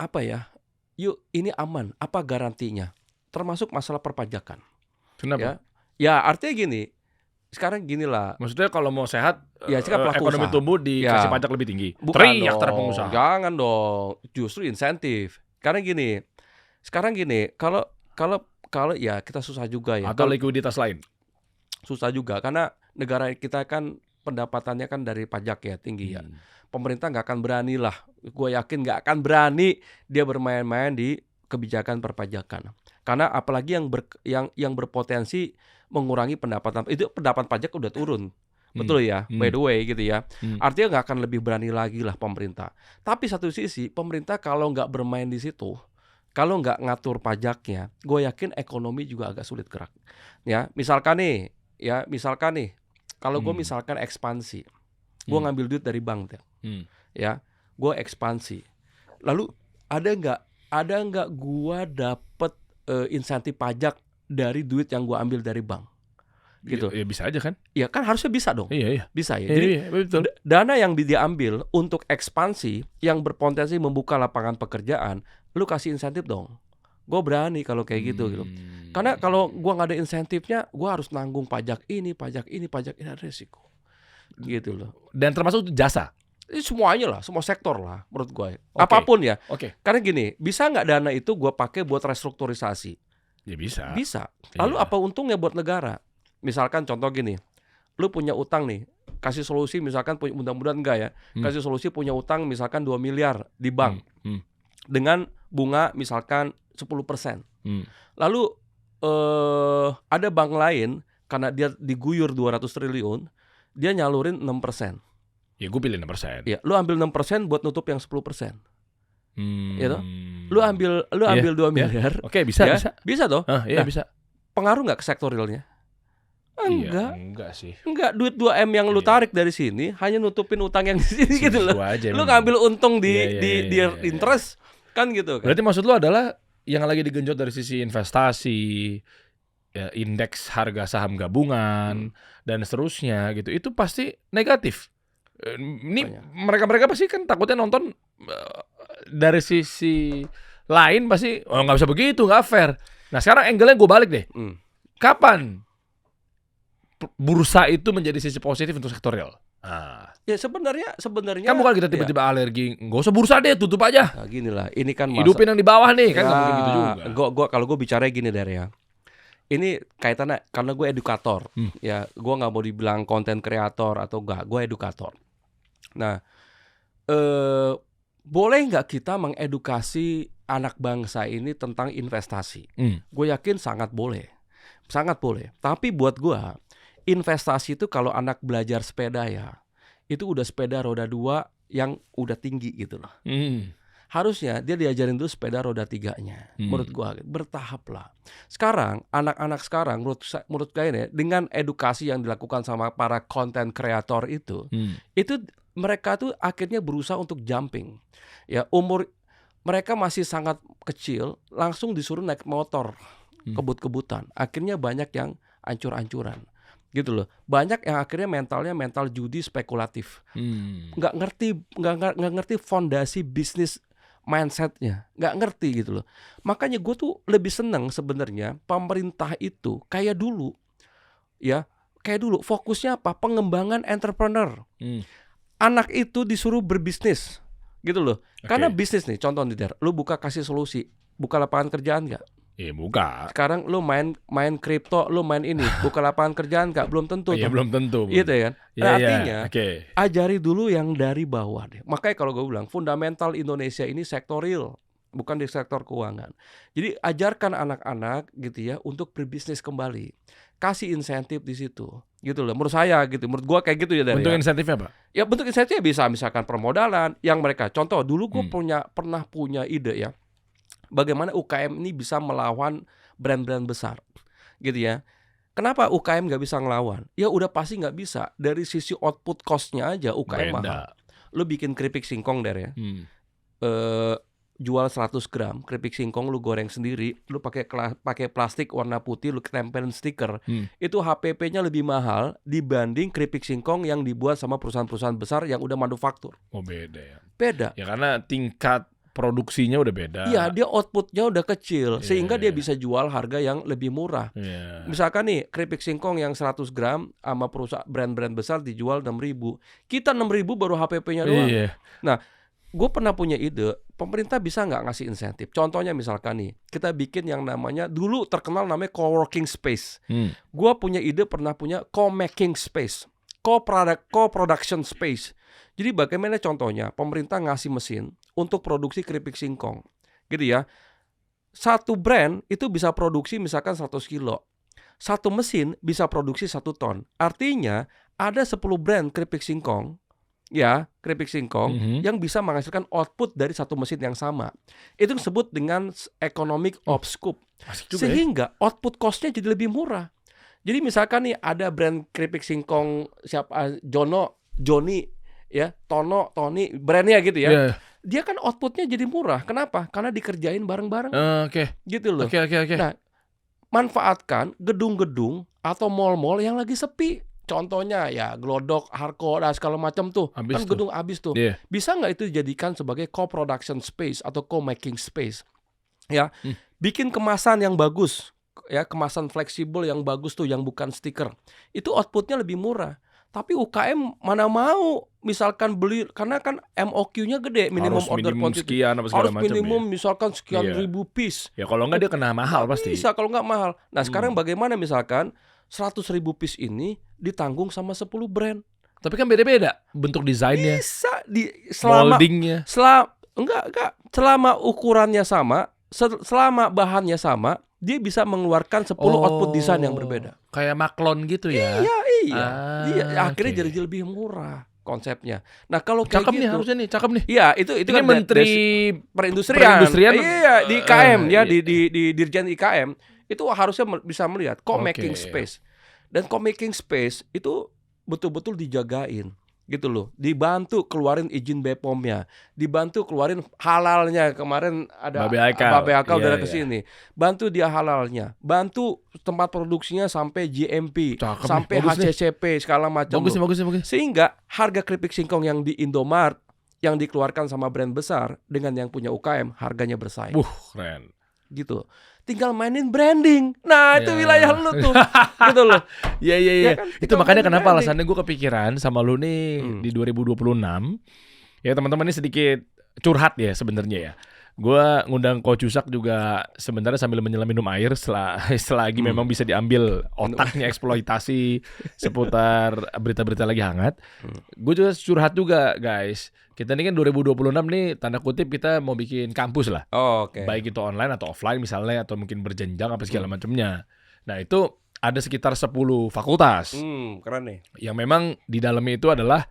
Speaker 1: yuk ini aman, apa garantinya? Termasuk masalah perpajakan.
Speaker 2: Kenapa?
Speaker 1: Ya artinya gini. Sekarang gini lah.
Speaker 2: Maksudnya kalau mau sehat,
Speaker 1: usaha
Speaker 2: ekonomi tumbuh dikasih pajak lebih tinggi.
Speaker 1: Teriak pengusaha. Jangan dong. Justru insentif. Karena gini. Sekarang gini. Kalau ya kita susah juga ya.
Speaker 2: Atau likuiditas lain.
Speaker 1: Susah juga karena negara kita kan pendapatannya kan dari pajak ya tinggi ya. Pemerintah nggak akan berani lah, gue yakin nggak akan berani dia bermain-main di kebijakan perpajakan. Karena apalagi yang berpotensi mengurangi pendapatan, itu pendapatan pajak udah turun. Betul ya, by the way gitu ya. Artinya nggak akan lebih berani lagi lah pemerintah. Tapi satu sisi pemerintah kalau nggak bermain di situ, kalau nggak ngatur pajaknya, gue yakin ekonomi juga agak sulit gerak. Ya, misalkan nih, kalau gue misalkan ekspansi, gue ngambil duit dari bank, ya, gue ekspansi. Lalu ada nggak gue dapet insentif pajak dari duit yang gue ambil dari bank? Gitu.
Speaker 2: Ya bisa aja kan?
Speaker 1: Ya kan harusnya bisa dong.
Speaker 2: Iya.
Speaker 1: Bisa ya. Jadi
Speaker 2: betul.
Speaker 1: Dana yang diambil untuk ekspansi yang berpotensi membuka lapangan pekerjaan, lu kasih insentif dong. Gue berani kalau kayak gitu. Karena kalau gue nggak ada insentifnya, gue harus nanggung pajak ini, ada resiko. Gitu loh.
Speaker 2: Dan termasuk jasa.
Speaker 1: Semuanya lah, semua sektor lah menurut gue.
Speaker 2: Okay.
Speaker 1: Apapun ya.
Speaker 2: Oke.
Speaker 1: Karena gini, bisa nggak dana itu gue pakai buat restrukturisasi?
Speaker 2: Ya bisa.
Speaker 1: Bisa. Lalu apa untungnya buat negara? Misalkan contoh gini, lu punya utang nih, kasih solusi misalkan, mudah-mudahan enggak ya, kasih solusi punya utang misalkan 2 miliar di bank dengan bunga misalkan 10%. Lalu ada bank lain karena dia diguyur 200 triliun, dia nyalurin 6%.
Speaker 2: Ya gue pilih 6%.
Speaker 1: Ya, lu ambil 6% buat nutup yang 10%. Ya toh? Lu ambil 2 miliar.
Speaker 2: Oke, bisa.
Speaker 1: Bisa toh?
Speaker 2: Iya, bisa.
Speaker 1: Pengaruh nggak ke sektor realnya?
Speaker 2: Enggak sih.
Speaker 1: Enggak, duit 2M yang lu tarik dari sini hanya nutupin utang yang di sini gitu loh. Lu ngambil untung di interest kan gitu kan.
Speaker 2: Berarti maksud lu adalah yang lagi digenjot dari sisi investasi, ya, indeks harga saham gabungan dan seterusnya gitu. Itu pasti negatif. Ini mereka pasti kan takutnya nonton dari sisi lain pasti nggak bisa begitu, nggak fair. Nah, sekarang angle-nya gue balik deh. Kapan bursa itu menjadi sisi positif untuk sektor real?
Speaker 1: Ya sebenarnya
Speaker 2: kan bukan kita tiba-tiba alergi, nggak usah bursa deh, tutup aja.
Speaker 1: Nah, gini lah, ini kan
Speaker 2: hidupin yang di bawah nih, kan nggak mungkin gitu juga.
Speaker 1: Kalau gue bicara gini ya, ini kaitannya karena gue edukator, ya gue nggak mau dibilang konten kreator atau enggak, gue edukator. Nah, boleh nggak kita mengedukasi anak bangsa ini tentang investasi? Gue yakin sangat boleh. Tapi buat gue, investasi itu kalau anak belajar sepeda ya, itu udah sepeda roda 2 yang udah tinggi gitu loh. Harusnya dia diajarin dulu sepeda roda 3-nya. Menurut gua bertahap lah. Sekarang anak-anak sekarang menurut kayaknya dengan edukasi yang dilakukan sama para content creator itu mereka tuh akhirnya berusaha untuk jumping. Ya, umur mereka masih sangat kecil, langsung disuruh naik motor kebut-kebutan. Akhirnya banyak yang ancur-ancuran. Gitu loh. Banyak yang akhirnya mental judi spekulatif. Nggak ngerti fondasi bisnis mindsetnya, nggak ngerti gitu loh. Makanya gue tuh lebih seneng sebenarnya pemerintah itu kayak dulu, fokusnya apa? Pengembangan entrepreneur. Anak itu disuruh berbisnis, gitu loh. Karena bisnis nih, contoh nih, lu kasih solusi, buka lapangan kerjaan nggak?
Speaker 2: Iya, buka.
Speaker 1: Sekarang lu main kripto, lu main ini, buka lapangan kerjaan nggak? Belum tentu.
Speaker 2: Iya, belum tentu.
Speaker 1: Gitu kan? Artinya, ajari dulu yang dari bawah deh. Makanya kalau gue bilang, fundamental Indonesia ini sektor real, bukan di sektor keuangan. Jadi ajarkan anak-anak gitu ya untuk berbisnis kembali. Kasih insentif di situ. Gitu loh. Menurut saya gitu. Menurut gue kayak gitu ya.
Speaker 2: Bentuk insentifnya apa?
Speaker 1: Ya bentuk insentifnya bisa misalkan permodalan yang mereka. Contoh, dulu gue pernah punya ide ya. Bagaimana UKM ini bisa melawan brand-brand besar, gitu ya. Kenapa UKM nggak bisa ngelawan? Ya udah pasti nggak bisa. Dari sisi output cost-nya aja UKM mahal. Lu bikin keripik singkong ya, jual 100 gram keripik singkong, lu goreng sendiri, lu pakai plastik warna putih, lu tempelin stiker, itu HPP-nya lebih mahal dibanding keripik singkong yang dibuat sama perusahaan-perusahaan besar yang udah manufaktur.
Speaker 2: Oh, beda ya.
Speaker 1: Beda.
Speaker 2: Ya karena tingkat produksinya udah beda.
Speaker 1: Iya, dia outputnya udah kecil sehingga dia bisa jual harga yang lebih murah. Misalkan nih keripik singkong yang 100 gram sama perusahaan brand-brand besar dijual 6.000. Kita 6.000 baru HPP-nya doang. Nah, gue pernah punya ide, pemerintah bisa nggak ngasih insentif? Contohnya misalkan nih, kita bikin yang namanya, dulu terkenal namanya co-working space. Gue punya ide pernah punya co-making space. co-production space. Jadi bagaimana contohnya pemerintah ngasih mesin untuk produksi keripik singkong, gitu ya. Satu brand itu bisa produksi misalkan 100 kilo. Satu mesin bisa produksi 1 ton. Artinya ada 10 brand keripik singkong, ya, keripik singkong yang bisa menghasilkan output dari satu mesin yang sama. Itu disebut dengan economic of scope. Sehingga output cost-nya jadi lebih murah. Jadi misalkan nih ada brand keripik singkong siapa Joni, ya, Tono, Tony, brandnya gitu ya.
Speaker 2: Yeah.
Speaker 1: Dia kan outputnya jadi murah. Kenapa? Karena dikerjain bareng-bareng.
Speaker 2: Oke.
Speaker 1: Gitu loh.
Speaker 2: Oke.
Speaker 1: Nah, manfaatkan gedung-gedung atau mall-mall yang lagi sepi. Contohnya ya Glodok, Harko, dan segala macam tuh. Kan gedung habis tuh.
Speaker 2: Yeah.
Speaker 1: Bisa nggak itu dijadikan sebagai co-production space atau co-making space? Ya, bikin kemasan yang bagus. Ya, kemasan fleksibel yang bagus tuh, yang bukan stiker. Itu outputnya lebih murah. Tapi UKM mana mau misalkan beli, karena kan MOQ-nya gede, minimum order quantity.
Speaker 2: Sekian apa segala
Speaker 1: harus
Speaker 2: macam
Speaker 1: minimum
Speaker 2: ya.
Speaker 1: misalkan sekian ribu piece.
Speaker 2: Ya kalau enggak dia kena mahal pasti.
Speaker 1: Bisa kalau nggak mahal. Nah sekarang bagaimana misalkan 100.000 piece ini ditanggung sama 10 brand.
Speaker 2: Tapi kan beda-beda bentuk desainnya,
Speaker 1: Bisa selama
Speaker 2: moldingnya.
Speaker 1: Enggak. Selama ukurannya sama, selama bahannya sama, dia bisa mengeluarkan 10 output desain yang berbeda.
Speaker 2: Kayak maklon gitu ya.
Speaker 1: Iya. Akhirnya jadi lebih murah konsepnya. Nah kalau kayak
Speaker 2: Cakep
Speaker 1: gitu,
Speaker 2: nih harusnya nih, cakep nih.
Speaker 1: Iya itu
Speaker 2: Ini
Speaker 1: kan
Speaker 2: Menteri
Speaker 1: Perindustrian. Iya di IKM ya di Dirjen IKM itu harusnya bisa melihat co-making space. Dan co-making space itu betul-betul dijagain gitu loh. Dibantu keluarin izin BPOM-nya, dibantu keluarin halalnya. Kemarin ada Babe Akal udah ke sini. Bantu dia halalnya, bantu tempat produksinya sampai GMP, sampai HACCP segala macam.
Speaker 2: Bagus.
Speaker 1: Sehingga harga keripik singkong yang di Indomart yang dikeluarkan sama brand besar dengan yang punya UKM harganya bersaing.
Speaker 2: Keren.
Speaker 1: Gitu. Tinggal mainin branding. Nah, itu wilayah lu tuh. Gitu loh.
Speaker 2: Iya.
Speaker 1: Kan?
Speaker 2: Itu makanya kenapa alasannya gue kepikiran sama lu nih di 2026. Ya teman-teman ini sedikit curhat ya sebenarnya ya. Gue ngundang Coach Yusak juga sebenarnya sambil menyelam minum air selagi memang bisa diambil otaknya eksploitasi seputar berita-berita lagi hangat. Gue juga curhat juga guys. Kita ini kan 2026 nih tanda kutip kita mau bikin kampus lah. Baik itu online atau offline misalnya atau mungkin berjenjang apa segala macamnya. Nah itu ada sekitar 10 fakultas.
Speaker 1: Keren nih.
Speaker 2: Yang memang di dalamnya itu adalah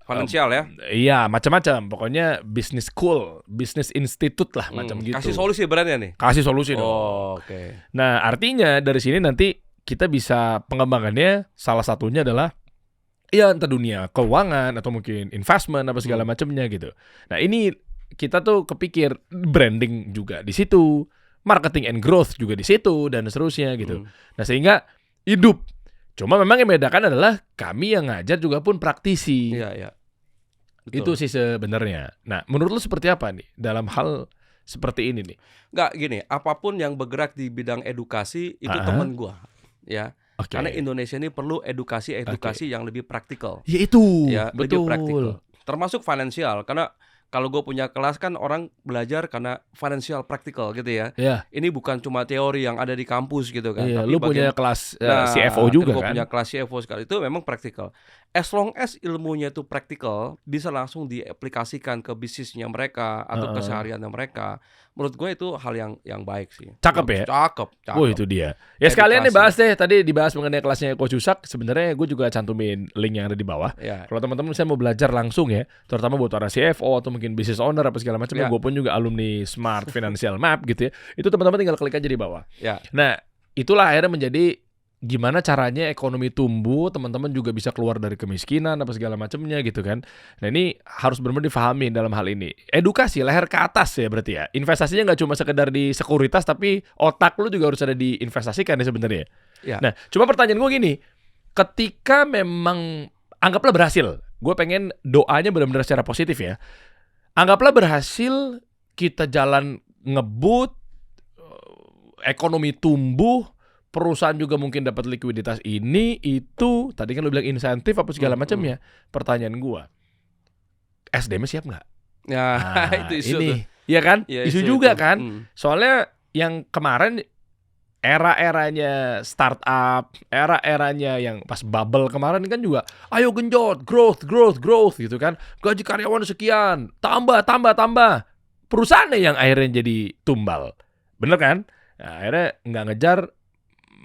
Speaker 1: finansial ya?
Speaker 2: Iya, macam-macam. Pokoknya business school, business institute lah, macam gitu.
Speaker 1: Kasih solusi brandnya nih?
Speaker 2: Kasih solusi dong. Nah, artinya dari sini nanti kita bisa pengembangannya salah satunya adalah ya entah dunia keuangan atau mungkin investment apa segala macamnya gitu. Nah, ini kita tuh kepikir branding juga di situ, marketing and growth juga di situ dan seterusnya gitu. Nah, sehingga hidup. Cuma memang yang membedakan adalah kami yang ngajar juga pun praktisi.
Speaker 1: Iya. Betul.
Speaker 2: Itu sih sebenarnya. Nah, menurut lu seperti apa nih dalam hal seperti ini nih?
Speaker 1: Nggak gini, apapun yang bergerak di bidang edukasi itu teman gua, ya. Karena Indonesia ini perlu edukasi yang lebih praktikal.
Speaker 2: Ya itu,
Speaker 1: ya,
Speaker 2: betul.
Speaker 1: Lebih praktikal. Termasuk finansial, karena kalau gue punya kelas kan orang belajar karena financial practical gitu ya. Ini bukan cuma teori yang ada di kampus gitu kan.
Speaker 2: Tapi lu punya kelas CFO juga kan? Gue
Speaker 1: punya kelas CFO sekali. Itu memang praktikal. As long as ilmunya itu praktikal, bisa langsung diaplikasikan ke bisnisnya mereka atau kesehariannya mereka. Menurut gue itu hal yang baik sih.
Speaker 2: Cakep ya?
Speaker 1: Cakep.
Speaker 2: Oh itu dia. Ya sekalian nih bahas deh. Tadi dibahas mengenai kelasnya Coach Yusak. Sebenarnya gue juga cantumin link yang ada di bawah. Kalau teman-teman misalnya mau belajar langsung ya, terutama buat para CFO atau mungkin business owner apa segala macam. Gue pun juga alumni Smart Financial Map gitu ya. Itu teman-teman tinggal klik aja di bawah. Nah itulah akhirnya menjadi gimana caranya ekonomi tumbuh, teman-teman juga bisa keluar dari kemiskinan apa segala macamnya gitu kan. Nah ini harus benar-benar difahami dalam hal ini. Edukasi leher ke atas ya berarti ya. Investasinya nggak cuma sekedar di sekuritas, tapi otak lu juga harus ada diinvestasikan ya sebenarnya. Nah cuma pertanyaan gue gini, ketika memang anggaplah berhasil, gue pengen doanya benar-benar secara positif ya. Anggaplah berhasil, kita jalan ngebut, ekonomi tumbuh, perusahaan juga mungkin dapat likuiditas ini, itu, tadi kan lu bilang insentif apa segala macamnya. Pertanyaan gua, SDM siap nggak?
Speaker 1: Ya, itu isu
Speaker 2: ini,
Speaker 1: tuh.
Speaker 2: Iya kan?
Speaker 1: Ya,
Speaker 2: isu juga
Speaker 1: itu.
Speaker 2: kan? Soalnya yang kemarin era-eranya startup, era-eranya yang pas bubble kemarin kan juga, ayo genjot, growth gitu kan. Gaji karyawan sekian, tambah. Perusahaannya yang akhirnya jadi tumbal. Bener kan? Nah, akhirnya nggak ngejar,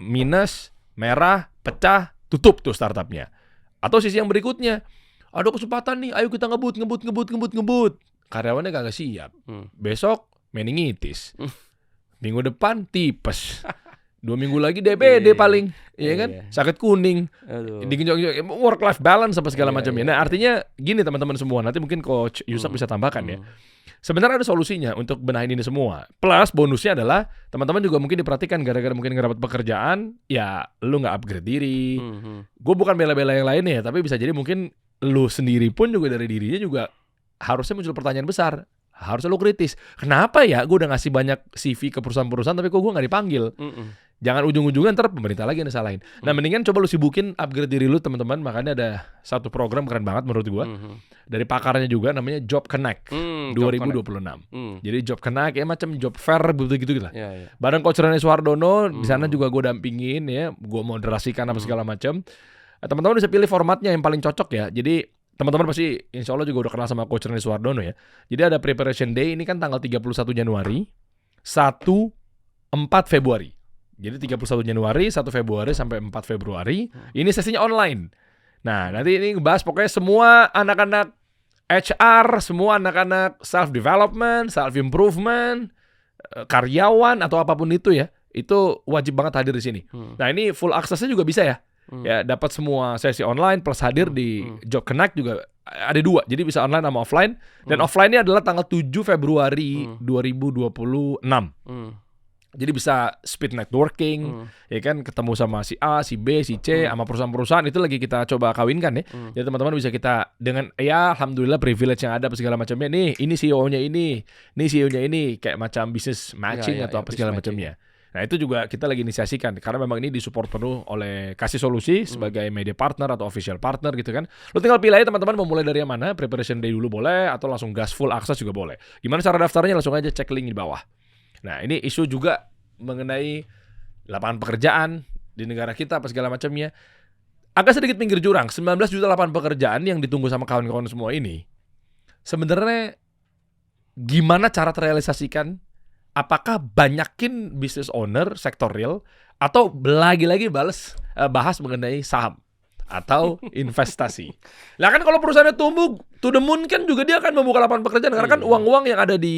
Speaker 2: minus, merah, pecah, tutup tuh startupnya. Atau sisi yang berikutnya, ada kesempatan nih, ayo kita ngebut. Karyawannya kagak siap. Besok meningitis. Minggu depan tipes. 2 minggu lagi DBD paling, ya kan? Sakit kuning. Work life balance apa segala macamnya. Nah, artinya gini teman-teman semua, nanti mungkin Coach Yusuf bisa tambahkan ya. Sebenarnya ada solusinya untuk benahin ini semua. Plus bonusnya adalah teman-teman juga mungkin diperhatikan gara-gara mungkin nggak dapat pekerjaan, ya lu nggak upgrade diri. Gue bukan bela-bela yang lain ya, tapi bisa jadi mungkin lu sendiri pun juga dari dirinya juga harusnya muncul pertanyaan besar. Harusnya lu kritis. Kenapa ya gue udah ngasih banyak CV ke perusahaan-perusahaan tapi kok gue nggak dipanggil? Jangan ujung-ujungnya ntar pemerintah lagi yang disalahin. Nah, mendingan coba lu sibukin upgrade diri lu teman-teman. Makanya ada satu program keren banget menurut gue. Dari pakarnya juga namanya Job Connect 2026. Jadi Job Connect ya macam job fair gitu lah. Bareng Coach Rene Suhardono di sana juga gue dampingin ya. Gue moderasikan apa segala macam. Teman-teman bisa pilih formatnya yang paling cocok ya. Jadi teman-teman pasti insya Allah juga udah kenal sama Coach Rene Suhardono ya. Jadi ada preparation day ini kan tanggal 31 Januari, 1-4 Februari. Jadi 31 Januari, 1 Februari sampai 4 Februari. Ini sesinya online. Nah, nanti ini bahas pokoknya semua anak-anak HR, semua anak-anak self-development, self-improvement, karyawan atau apapun itu ya. Itu wajib banget hadir di sini. Nah, ini full aksesnya juga bisa ya. Ya, dapat semua sesi online plus hadir di Job Connect juga ada 2. Jadi bisa online sama offline. Dan offline-nya adalah tanggal 7 Februari 2026. Jadi bisa speed networking, ya kan, ketemu sama si A, si B, si C, sama perusahaan-perusahaan itu lagi kita coba kawinkan ya. Jadi teman-teman bisa kita dengan ya alhamdulillah privilege yang ada segala macamnya. Nih, ini CEO-nya ini CEO-nya ini kayak macam business matching atau apa segala macamnya. Nah, itu juga kita lagi inisiasikan karena memang ini disupport penuh oleh Kasih Solusi sebagai media partner atau official partner gitu kan. Lo tinggal pilih aja teman-teman mau mulai dari yang mana, preparation day dulu boleh atau langsung gas full akses juga boleh. Gimana cara daftarnya? Langsung aja cek link di bawah. Nah, ini isu juga mengenai lapangan pekerjaan di negara kita apa segala macamnya. Agak sedikit pinggir jurang, 19 juta lapangan pekerjaan yang ditunggu sama kawan-kawan semua ini. Sebenarnya gimana cara terrealisasikan? Apakah banyakin business owner sektor real atau lagi-lagi bahas mengenai saham atau investasi? Lah kan kalau perusahaannya tumbuh to the moon kan juga dia akan membuka lapangan pekerjaan karena kan uang-uang yang ada di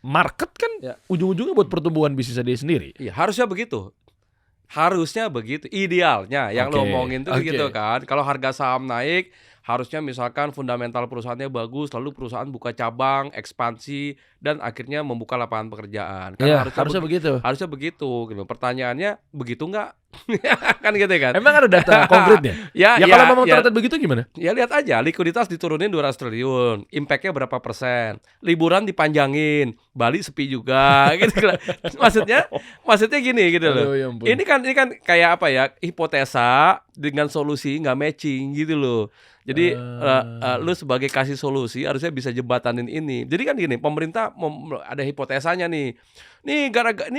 Speaker 2: market kan ujung-ujungnya buat pertumbuhan bisnisnya dia sendiri.
Speaker 1: Iya, harusnya begitu. Idealnya yang lo omongin tuh gitu kan. Kalau harga saham naik, harusnya misalkan fundamental perusahaannya bagus, lalu perusahaan buka cabang, ekspansi, dan akhirnya membuka lapangan pekerjaan.
Speaker 2: Kan harusnya begitu.
Speaker 1: Harusnya begitu. Gitu. Pertanyaannya begitu nggak? Kan gitu kan?
Speaker 2: Emang ada data konkretnya? Kalau memang ternyata begitu gimana?
Speaker 1: Ya lihat aja, likuiditas diturunin 200 triliun, impact-nya berapa persen? Liburan dipanjangin, Bali sepi juga, gitu lah. Maksudnya gini gitu loh. Ini kan kayak apa ya? Hipotesa dengan solusi nggak matching gitu loh. Jadi lu sebagai kasih solusi harusnya bisa jembatanin ini. Jadi kan gini, pemerintah ada hipotesanya nih. Nih gara-gara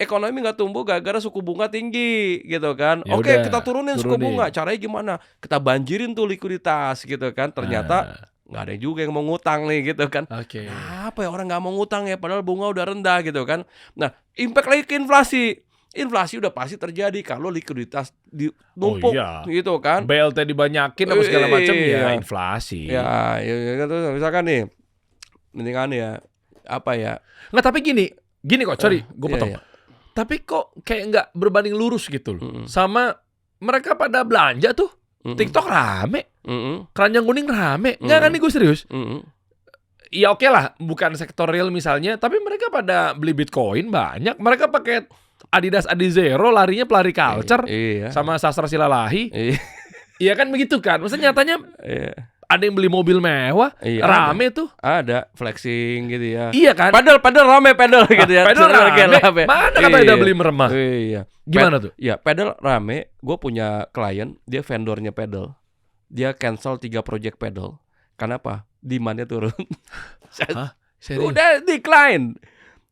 Speaker 1: ekonomi nggak tumbuh gara-gara suku bunga tinggi gitu kan. Oke, kita turunin suku bunga. Caranya gimana? Kita banjirin tuh likuiditas gitu kan. Ternyata nggak ada juga yang mau ngutang nih gitu kan. Apa ya orang nggak mau ngutang ya padahal bunga udah rendah gitu kan. Nah, impact lagi ke inflasi. Inflasi udah pasti terjadi kalau likuiditas numpuk gitu kan.
Speaker 2: BLT dibanyakin apa segala macam ya inflasi.
Speaker 1: Ya misalkan nih mendingan ya apa ya.
Speaker 2: Nggak, tapi gini kok, sorry gue potong. Tapi kok kayak nggak berbanding lurus gitu loh. Sama mereka pada belanja tuh. TikTok rame. Keranjang kuning rame. Nggak kan nih gue serius. Ya oke lah, bukan sektor real misalnya, tapi mereka pada beli Bitcoin banyak. Mereka pakai Adidas Adizero, larinya pelari culture sama Sastra Silalahi. Iya kan begitu kan? Maksudnya nyatanya ada yang beli mobil mewah, rame tuh.
Speaker 1: Ada flexing gitu ya.
Speaker 2: Iya kan?
Speaker 1: Padahal rame gitu ya.
Speaker 2: Padahal rame. Mana kata udah beli meremah?
Speaker 1: Iya.
Speaker 2: Gimana tuh?
Speaker 1: Iya, pedal rame. Gue punya klien, dia vendornya pedal. Dia cancel 3 project pedal. Kenapa? Demand-nya turun.
Speaker 2: Hah? Serius?
Speaker 1: Udah decline.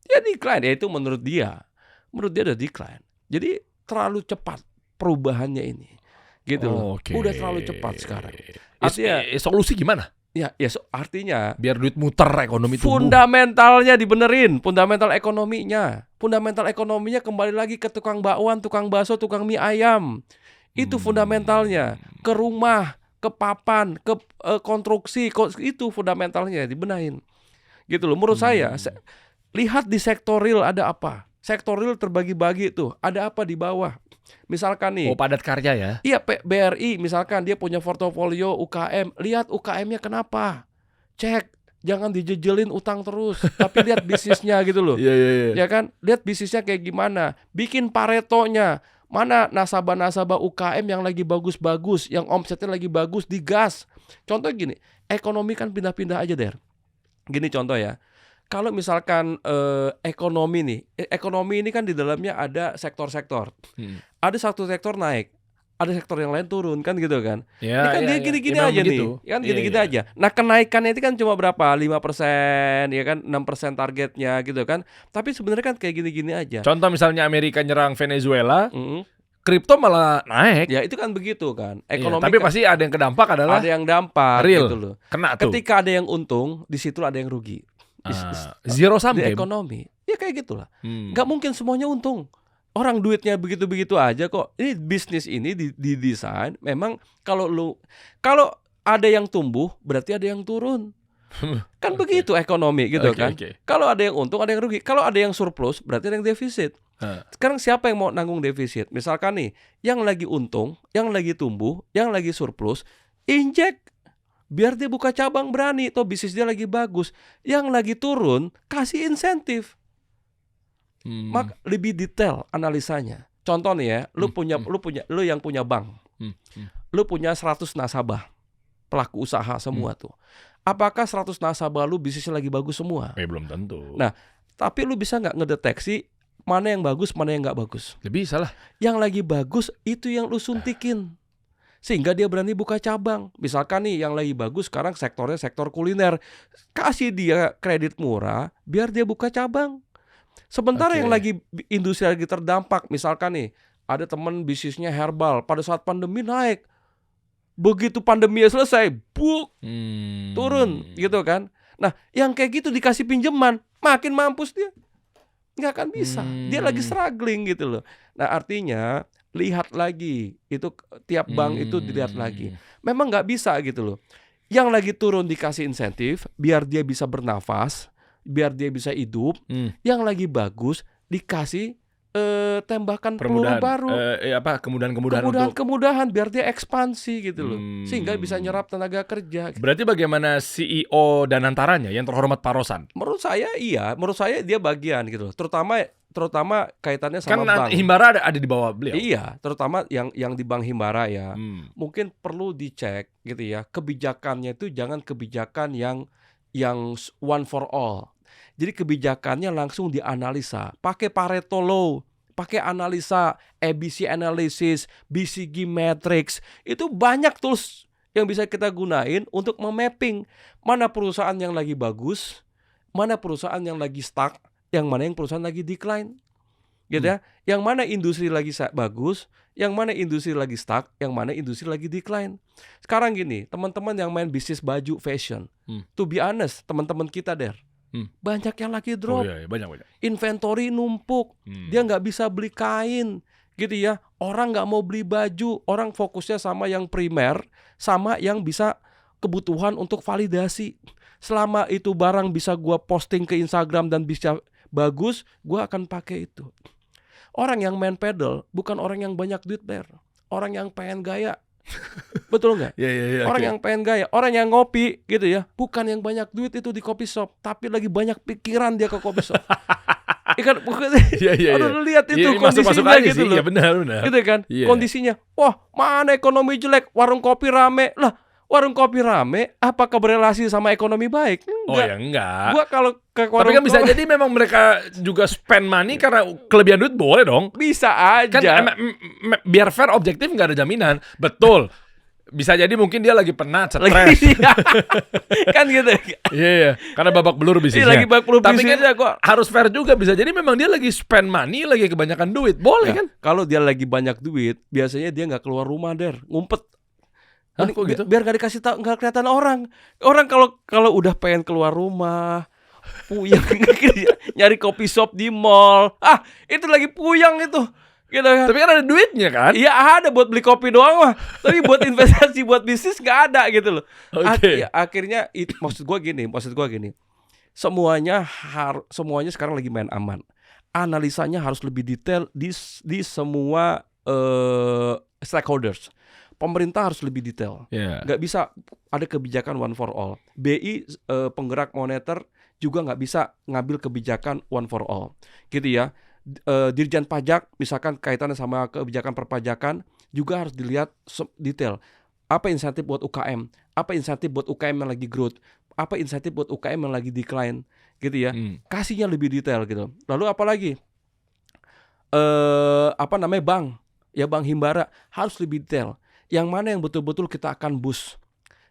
Speaker 1: Ya decline, ya itu menurut dia. menurut dia udah decline. Jadi terlalu cepat perubahannya ini. Gitu loh. Udah terlalu cepat sekarang. Artinya
Speaker 2: solusi gimana?
Speaker 1: Artinya
Speaker 2: biar duit muter, ekonomi tumbuh.
Speaker 1: Fundamentalnya dibenerin, fundamental ekonominya. Fundamental ekonominya kembali lagi ke tukang bakwan, tukang bakso, tukang mie ayam. Itu fundamentalnya. Ke rumah, ke papan, ke konstruksi, itu fundamentalnya dibenahin. Gitu loh. Menurut saya, lihat di sektor real ada apa. Sektor real terbagi-bagi tuh, ada apa di bawah. Misalkan nih,
Speaker 2: padat karya ya?
Speaker 1: Iya, BRI misalkan dia punya portofolio UKM, lihat UKM-nya kenapa, cek, jangan dijejelin utang terus, tapi lihat bisnisnya gitu loh. Ya kan, lihat bisnisnya kayak gimana, bikin paretonya, mana nasabah-nasabah UKM yang lagi bagus-bagus, yang omsetnya lagi bagus, digas. Contoh gini, ekonomi kan pindah-pindah aja Der. Gini contoh ya. Kalau misalkan ekonomi ini kan di dalamnya ada sektor-sektor. Ada satu sektor naik, ada sektor yang lain turun kan gitu kan. Dia gini-gini aja begitu. Nih. Kan gini-gini aja. Nah, kenaikannya itu kan cuma berapa? 5%, ya kan 6% targetnya gitu kan. Tapi sebenarnya kan kayak gini-gini aja.
Speaker 2: Contoh misalnya Amerika nyerang Venezuela, kripto malah naik.
Speaker 1: Ya itu kan begitu kan. Ekonomi
Speaker 2: tapi pasti ada yang kedampak adalah
Speaker 1: ada yang dampak
Speaker 2: real,
Speaker 1: gitu loh.
Speaker 2: Kena tuh.
Speaker 1: Ketika ada yang untung, di situ ada yang rugi.
Speaker 2: Zero sum
Speaker 1: di
Speaker 2: game.
Speaker 1: Ekonomi. Ya kayak gitulah. Gak mungkin semuanya untung. Orang duitnya begitu-begitu aja kok. Ini bisnis ini didesain memang kalau ada yang tumbuh berarti ada yang turun. Kan begitu ekonomi gitu kan. Kalau ada yang untung ada yang rugi. Kalau ada yang surplus berarti ada yang defisit. Sekarang siapa yang mau nanggung defisit? Misalkan nih, yang lagi untung, yang lagi tumbuh, yang lagi surplus, injek biar dia buka cabang berani, toh bisnis dia lagi bagus. Yang lagi turun, kasih insentif. Lebih detail analisanya. Contoh nih ya, lu yang punya bank. Lu punya 100 nasabah, pelaku usaha semua tuh. Apakah 100 nasabah lu bisnisnya lagi bagus semua?
Speaker 2: Belum tentu.
Speaker 1: Nah, tapi lu bisa nggak ngedeteksi mana yang bagus, mana yang nggak bagus?
Speaker 2: Bisa lah.
Speaker 1: Yang lagi bagus itu yang lu suntikin. Sehingga dia berani buka cabang. Misalkan nih yang lagi bagus sekarang sektornya sektor kuliner. Kasih dia kredit murah biar dia buka cabang. Sementara yang lagi industri lagi terdampak. Misalkan nih ada teman bisnisnya herbal. Pada saat pandemi naik. Begitu pandemi selesai, turun gitu kan. Nah yang kayak gitu dikasih pinjaman, makin mampus dia. Nggak akan bisa. Dia lagi struggling gitu loh. Nah artinya lihat lagi, itu tiap bank itu dilihat lagi. Memang nggak bisa gitu loh. Yang lagi turun dikasih insentif biar dia bisa bernafas, biar dia bisa hidup. Yang lagi bagus dikasih tembakan peluru baru. Kemudahan biar dia ekspansi gitu loh. Sehingga bisa nyerap tenaga kerja.
Speaker 2: Berarti bagaimana CEO dan antaranya yang terhormat Pak Rosan?
Speaker 1: Menurut saya iya, menurut saya dia bagian gitu loh. Terutama kaitannya sama bank.
Speaker 2: Kan Himbara ada di bawah beliau.
Speaker 1: Iya, terutama yang di Bank Himbara ya. Mungkin perlu dicek gitu ya. Kebijakannya itu jangan kebijakan yang one for all. Jadi kebijakannya langsung dianalisa. Pakai Pareto Law, pakai analisa, ABC analysis, BCG matrix. Itu banyak tools yang bisa kita gunain untuk memapping mana perusahaan yang lagi bagus, mana perusahaan yang lagi stuck, yang mana yang perusahaan lagi decline, gitu ya. Yang mana industri lagi bagus, yang mana industri lagi stuck, yang mana industri lagi decline. Sekarang gini, teman-teman yang main bisnis baju fashion, to be honest, teman-teman kita banyak yang lagi drop.
Speaker 2: Banyak.
Speaker 1: Inventory numpuk, dia nggak bisa beli kain, gitu ya. Orang nggak mau beli baju, orang fokusnya sama yang primer, sama yang bisa kebutuhan untuk validasi. Selama itu barang bisa gua posting ke Instagram dan bisa bagus, gua akan pakai itu. Orang yang main pedal bukan orang yang banyak duit, orang yang pengen gaya. Betul nggak? Orang yang pengen gaya, orang yang ngopi gitu ya, bukan yang banyak duit itu di coffee shop, tapi lagi banyak pikiran dia ke coffee shop. Ikan, lu lihat itu kondisinya gitu loh.
Speaker 2: Iya benar.
Speaker 1: Gitu kan? Kondisinya, wah mana ekonomi jelek, warung kopi rame lah. Warung kopi rame, apakah berelasi sama ekonomi baik?
Speaker 2: Enggak.
Speaker 1: Gua kalau ke warung,
Speaker 2: tapi kan bisa jadi memang mereka juga spend money karena kelebihan duit, boleh dong.
Speaker 1: Bisa aja.
Speaker 2: Kan biar fair, objektif nggak ada jaminan. Betul. bisa jadi mungkin dia lagi penat,
Speaker 1: Lagi
Speaker 2: stres.
Speaker 1: kan gitu.
Speaker 2: Iya, karena babak belur bisnisnya.
Speaker 1: Lagi babak belur
Speaker 2: Tapi
Speaker 1: bisnisnya,
Speaker 2: kan
Speaker 1: gua
Speaker 2: harus fair juga, bisa jadi memang dia lagi spend money, lagi kebanyakan duit. Boleh kan?
Speaker 1: kalau dia lagi banyak duit, biasanya dia nggak keluar rumah, ngumpet.
Speaker 2: Hah, kok gitu?
Speaker 1: Biar nggak dikasih tahu, nggak kelihatan orang. Orang kalau udah pengen keluar rumah, puyeng nyari kopi shop di mall. Itu lagi puyeng itu. Gitu kan.
Speaker 2: Tapi kan ada duitnya kan?
Speaker 1: Iya ada buat beli kopi doang mah. Tapi buat investasi buat bisnis nggak ada gitu loh.
Speaker 2: Oke.
Speaker 1: Akhirnya maksud gua gini. Semuanya sekarang lagi main aman. Analisanya harus lebih detail di semua stakeholders. Pemerintah harus lebih detail.
Speaker 2: Yeah.
Speaker 1: Nggak bisa ada kebijakan one for all. BI penggerak moneter juga nggak bisa ngambil kebijakan one for all. Gitu ya. Dirjen pajak misalkan kaitannya sama kebijakan perpajakan juga harus dilihat detail. Apa insentif buat UKM? Apa insentif buat UKM yang lagi growth? Apa insentif buat UKM yang lagi decline? Gitu ya. Kasihnya lebih detail gitu. Lalu apa lagi? Bank. Ya Bank Himbara harus lebih detail. Yang mana yang betul-betul kita akan boost,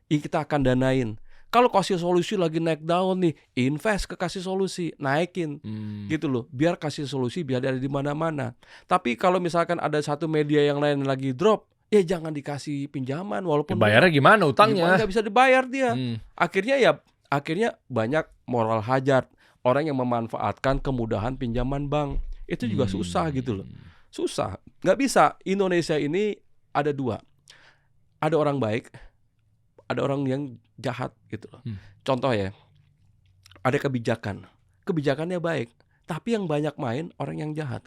Speaker 1: yang kita akan danain. Kalau kasih solusi lagi naik daun nih, invest ke kasih solusi, naikin, gitu loh. Biar kasih solusi biar ada di mana-mana. Tapi kalau misalkan ada satu media yang lain lagi drop, ya jangan dikasih pinjaman walaupun
Speaker 2: bayarnya gimana utangnya?
Speaker 1: Nggak bisa dibayar dia. Akhirnya banyak moral hazard, orang yang memanfaatkan kemudahan pinjaman bank. Itu juga susah gitu loh. Susah, nggak bisa. Indonesia ini ada dua. Ada orang baik, ada orang yang jahat gitu loh. Contoh ya, ada kebijakannya baik, tapi yang banyak main orang yang jahat.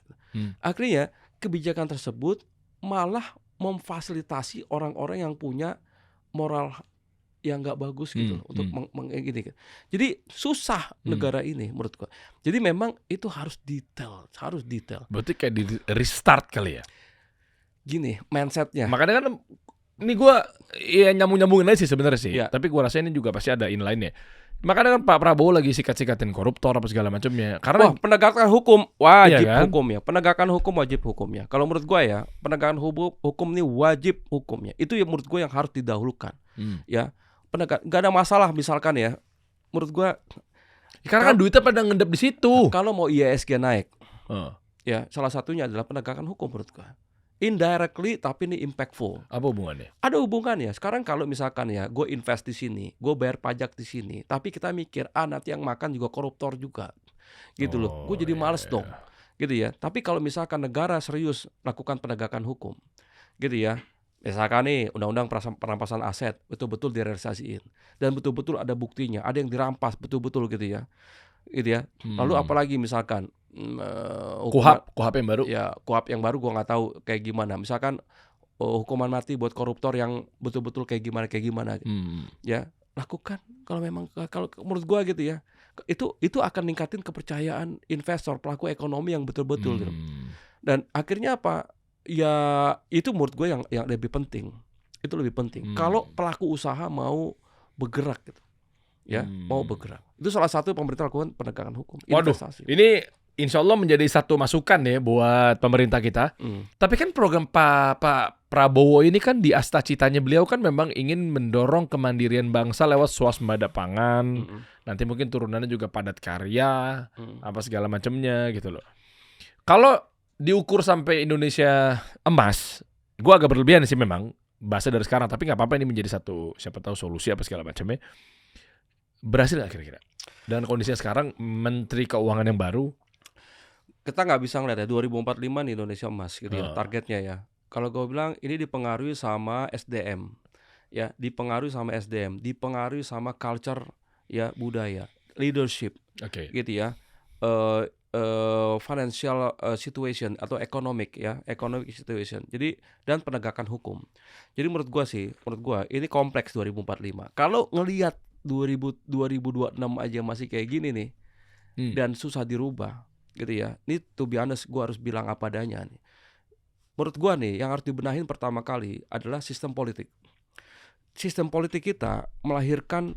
Speaker 1: Akhirnya kebijakan tersebut malah memfasilitasi orang-orang yang punya moral yang nggak bagus gitu loh, untuk gini. Jadi susah negara ini menurut gua. Jadi memang itu harus detail.
Speaker 2: Berarti kayak di restart kali ya?
Speaker 1: Gini mindsetnya.
Speaker 2: Makanya kan ini gue ya nyambung-nyambungin aja sih sebenarnya sih.
Speaker 1: Ya.
Speaker 2: Tapi gue rasa ini juga pasti ada inline-nya. Makanya kan Pak Prabowo lagi sikat-sikatin koruptor apa segala macamnya. Karena
Speaker 1: penegakan hukum wajib
Speaker 2: iya kan?
Speaker 1: hukumnya. Penegakan hukum wajib hukumnya. Kalau menurut gue ya, penegakan hukum ini wajib hukumnya. Itu yang menurut gue yang harus didahulukan. Ya, nggak ada masalah misalkan ya. Menurut gue
Speaker 2: karena kan duitnya pada ngendap di situ.
Speaker 1: Kalau mau IISG naik, ya salah satunya adalah penegakan hukum menurut gue. Indirectly tapi ini impactful.
Speaker 2: Apa hubungannya?
Speaker 1: Ada hubungannya. Sekarang kalau misalkan ya, gue invest di sini, gue bayar pajak di sini, tapi kita mikir nanti yang makan juga koruptor juga, gitu loh. Gue jadi males dong, gitu ya. Tapi kalau misalkan negara serius lakukan penegakan hukum, gitu ya. Misalkan nih undang-undang perampasan aset betul-betul direalisasiin dan betul-betul ada buktinya, ada yang dirampas betul-betul gitu ya. Lalu apalagi misalkan
Speaker 2: KUHP yang baru.
Speaker 1: Ya, KUHP yang baru gue nggak tahu kayak gimana. Misalkan hukuman mati buat koruptor yang betul-betul kayak gimana. Ya, lakukan kalau memang kalau menurut gue gitu ya. Itu akan ningkatin kepercayaan investor, pelaku ekonomi yang betul-betul gitu. Dan akhirnya apa? Ya, itu menurut gue yang lebih penting. Itu lebih penting. Kalau pelaku usaha mau bergerak gitu. Ya, mau bergerak. Itu salah satu pemerintah lakukan penegakan hukum, investasi.
Speaker 2: Waduh, ini insya Allah menjadi satu masukan ya buat pemerintah kita. Tapi kan program Pak Prabowo ini kan di asta-citanya beliau kan memang ingin mendorong kemandirian bangsa lewat swasembada pangan. Nanti mungkin turunannya juga padat karya, apa segala macamnya gitu loh. Kalau diukur sampai Indonesia emas, gue agak berlebihan sih memang bahasa dari sekarang. Tapi nggak apa-apa, ini menjadi satu siapa tahu solusi apa segala macamnya. Berhasil nggak kira-kira? Dan kondisinya sekarang Menteri Keuangan yang baru,
Speaker 1: kita nggak bisa ngeliat ya 2045 nih Indonesia emas gitu ya targetnya ya. Kalau gue bilang ini dipengaruhi sama SDM, ya dipengaruhi sama culture ya, budaya, leadership, gitu ya, financial situation atau economic situation. Jadi dan penegakan hukum. Jadi menurut gue ini kompleks 2045. Kalau ngelihat 2026 aja masih kayak gini nih dan susah dirubah. Gitu ya. Ini to be honest, gue harus bilang apa adanya nih. Menurut gue nih yang harus dibenahin pertama kali adalah sistem politik. Sistem politik kita melahirkan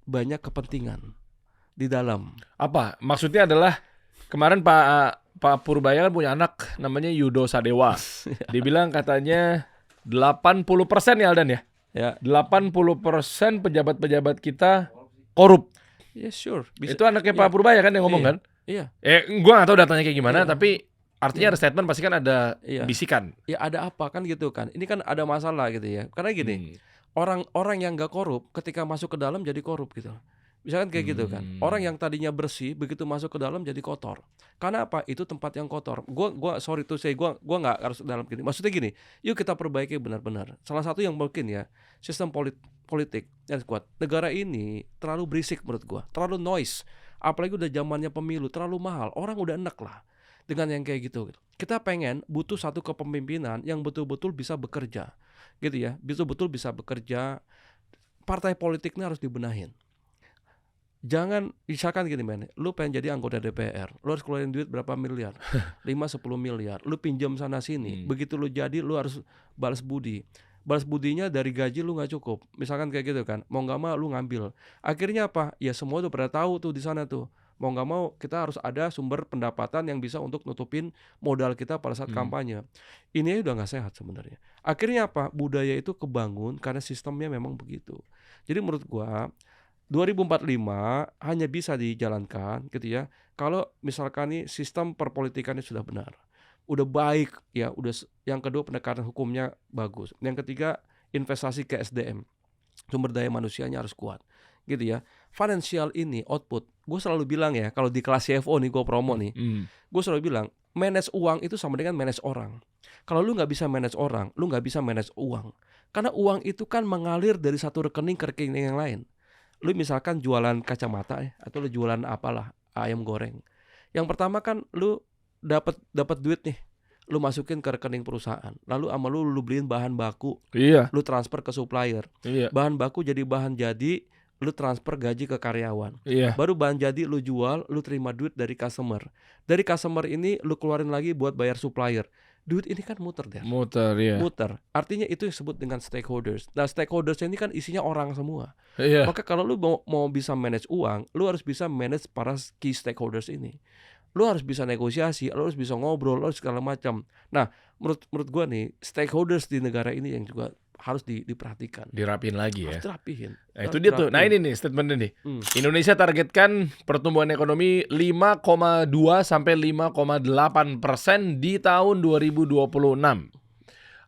Speaker 1: banyak kepentingan di dalam. Apa?
Speaker 2: Maksudnya adalah kemarin Pak Purbaya kan punya anak namanya Yudo Sadewa. Dibilang katanya 80% ya Aldan ya.
Speaker 1: Ya.
Speaker 2: 80% pejabat-pejabat kita korup.
Speaker 1: Ya sure.
Speaker 2: Itu anaknya Pak Purbaya kan yang ngomong kan?
Speaker 1: Iya.
Speaker 2: Gua nggak tahu datanya kayak gimana,
Speaker 1: Iya.
Speaker 2: tapi artinya ada statement pasti kan ada
Speaker 1: Iya.
Speaker 2: bisikan.
Speaker 1: Ya ada apa kan gitu kan. Ini kan ada masalah gitu ya. Karena gini, orang-orang yang nggak korup ketika masuk ke dalam jadi korup gitu. Misalkan kayak gitu kan. Orang yang tadinya bersih begitu masuk ke dalam jadi kotor. Karena apa? Itu tempat yang kotor. Gua sorry to say gua nggak harus dalam gini. Maksudnya gini, yuk kita perbaiki benar-benar. Salah satu yang mungkin ya, sistem politik yang kuat. Negara ini terlalu berisik menurut gua, terlalu noise. Apalagi udah zamannya pemilu, terlalu mahal. Orang udah enek lah dengan yang kayak gitu. Kita butuh satu kepemimpinan yang betul-betul bisa bekerja. Gitu ya. Betul-betul bisa bekerja. Partai politiknya harus dibenahin. Jangan, misalkan gini men, lu pengen jadi anggota DPR, lu harus keluarin duit berapa miliar, 5-10 miliar, lu pinjam sana sini, begitu lu jadi lu harus balas budi. Balas budinya dari gaji lu nggak cukup, misalkan kayak gitu kan, mau nggak mau lu ngambil. Akhirnya apa? Ya semua udah pada tahu tuh di sana tuh, mau nggak mau kita harus ada sumber pendapatan yang bisa untuk nutupin modal kita pada saat kampanye. Ini udah nggak sehat sebenarnya. Akhirnya apa? Budaya itu kebangun karena sistemnya memang begitu. Jadi menurut gua 2045 hanya bisa dijalankan gitu ya kalau misalkan nih sistem perpolitikannya sudah benar, udah baik ya, yang kedua pendekatan hukumnya bagus, yang ketiga investasi ke SDM, sumber daya manusianya harus kuat gitu ya. Financial ini output, gue selalu bilang ya kalau di kelas CFO nih gue promo nih, gue selalu bilang manage uang itu sama dengan manage orang. Kalau lu nggak bisa manage orang, lu nggak bisa manage uang, karena uang itu kan mengalir dari satu rekening ke rekening yang lain. Lu misalkan jualan kacamata ya, atau lu jualan apalah, ayam goreng. Yang pertama kan lu dapat duit nih, lu masukin ke rekening perusahaan. Lalu sama lu beliin bahan baku.
Speaker 2: Iya.
Speaker 1: Lu transfer ke supplier.
Speaker 2: Iya.
Speaker 1: Bahan baku jadi bahan jadi, lu transfer gaji ke karyawan.
Speaker 2: Iya.
Speaker 1: Baru bahan jadi lu jual, lu terima duit dari customer. Dari customer ini lu keluarin lagi buat bayar supplier. Duit ini kan muter deh. Muter. Artinya itu yang disebut dengan stakeholders. Nah, stakeholders ini kan isinya orang semua.
Speaker 2: Iya.
Speaker 1: Maka kalau lu mau bisa manage uang, lu harus bisa manage para key stakeholders ini. Lu harus bisa negosiasi, lu harus bisa ngobrol, lu harus segala macam. Nah, menurut gua nih, stakeholders di negara ini yang juga harus diperhatikan.
Speaker 2: Dirapiin lagi ya.
Speaker 1: Harus dirapihin.
Speaker 2: Nah, itu dia tuh. Nah, ini nih statementnya nih. Indonesia targetkan pertumbuhan ekonomi 5,2 sampai 5,8% di tahun 2026.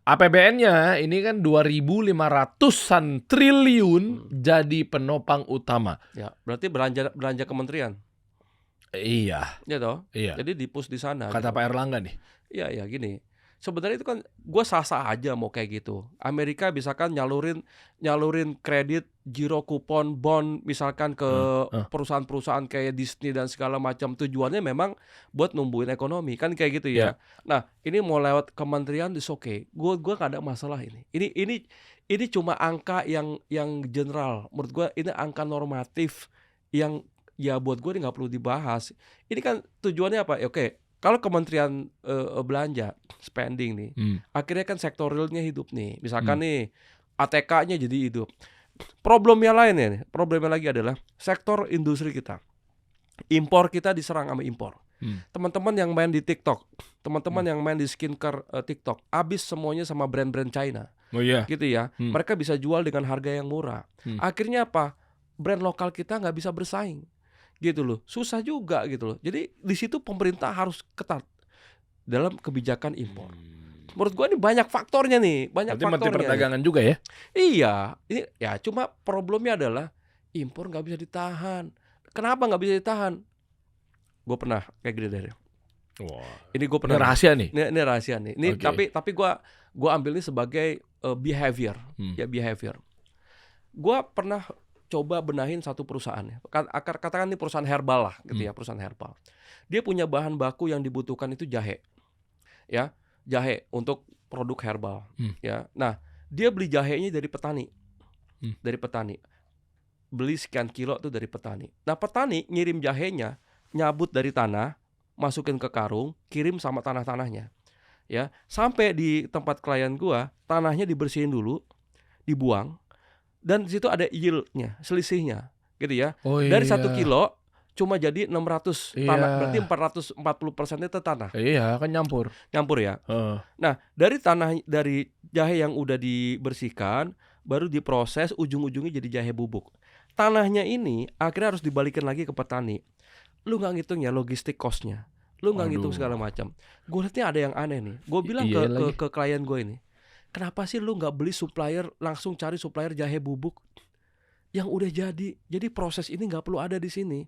Speaker 2: APBN-nya ini kan 2.500-an triliun jadi penopang utama.
Speaker 1: Ya, berarti belanja kementerian.
Speaker 2: Iya.
Speaker 1: Ya toh?
Speaker 2: Iya.
Speaker 1: Jadi di-push di sana.
Speaker 2: Kata
Speaker 1: gitu.
Speaker 2: Pak Erlangga nih.
Speaker 1: Iya, gini. Sebenarnya itu kan gue sah-sah aja mau kayak gitu. Amerika misalkan nyalurin kredit, giro kupon, bond misalkan ke perusahaan-perusahaan kayak Disney dan segala macam. Tujuannya memang buat numbuhin ekonomi kan kayak gitu ya. Nah, ini mau lewat kementerian is okay. Gue gak ada masalah ini. Ini cuma angka yang general. Menurut gue ini angka normatif yang ya buat gue ini nggak perlu dibahas. Ini kan tujuannya apa? Oke. Kalau kementerian belanja spending nih, akhirnya kan sektorialnya hidup nih. Misalkan nih ATK-nya jadi hidup. Problemnya lagi adalah sektor industri kita. Impor kita diserang sama impor. Teman-teman yang main di TikTok, teman-teman yang main di skincare TikTok, habis semuanya sama brand-brand China.
Speaker 2: Oh iya.
Speaker 1: Gitu ya. Mereka bisa jual dengan harga yang murah. Akhirnya apa? Brand lokal kita nggak bisa bersaing. Gitu loh, susah juga gitu loh. Jadi di situ pemerintah harus ketat dalam kebijakan impor. Menurut gua ini banyak faktornya nih, banyak
Speaker 2: faktornya. Menteri Perdagangan juga ya?
Speaker 1: Iya, ini ya cuma problemnya adalah impor nggak bisa ditahan. Kenapa nggak bisa ditahan? Gue pernah kayak gini deh.
Speaker 2: Wah.
Speaker 1: Ini gue pernah.
Speaker 2: Ini rahasia nih.
Speaker 1: Ini rahasia nih. Ini tapi gua ambil ini sebagai behavior, ya behavior. Gua pernah coba benahin satu perusahaan, katakan ini perusahaan herbal lah, gitu ya, perusahaan herbal. Dia punya bahan baku yang dibutuhkan itu jahe, ya, jahe untuk produk herbal, ya. Nah, dia beli jahenya dari petani, beli sekian kilo tuh dari petani. Nah, petani ngirim jahenya, nyabut dari tanah, masukin ke karung, kirim sama tanahnya, ya, sampai di tempat klien gua, tanahnya dibersihin dulu, dibuang. Dan di situ ada yield-nya, selisihnya, gitu ya.
Speaker 2: Oh, iya.
Speaker 1: Dari 1 kilo cuma jadi 600 tanah, berarti 440% itu tanah.
Speaker 2: Iya, kan nyampur
Speaker 1: ya. Nah, dari jahe yang udah dibersihkan, baru diproses, ujung-ujungnya jadi jahe bubuk. Tanahnya ini akhirnya harus dibalikin lagi ke petani. Lu nggak ngitung ya logistik cost-nya, lu nggak ngitung segala macam. Gue liatnya ada yang aneh nih. Gue bilang ke klien gue ini, kenapa sih lu nggak beli supplier, langsung cari supplier jahe bubuk yang udah jadi. Jadi proses ini nggak perlu ada di sini.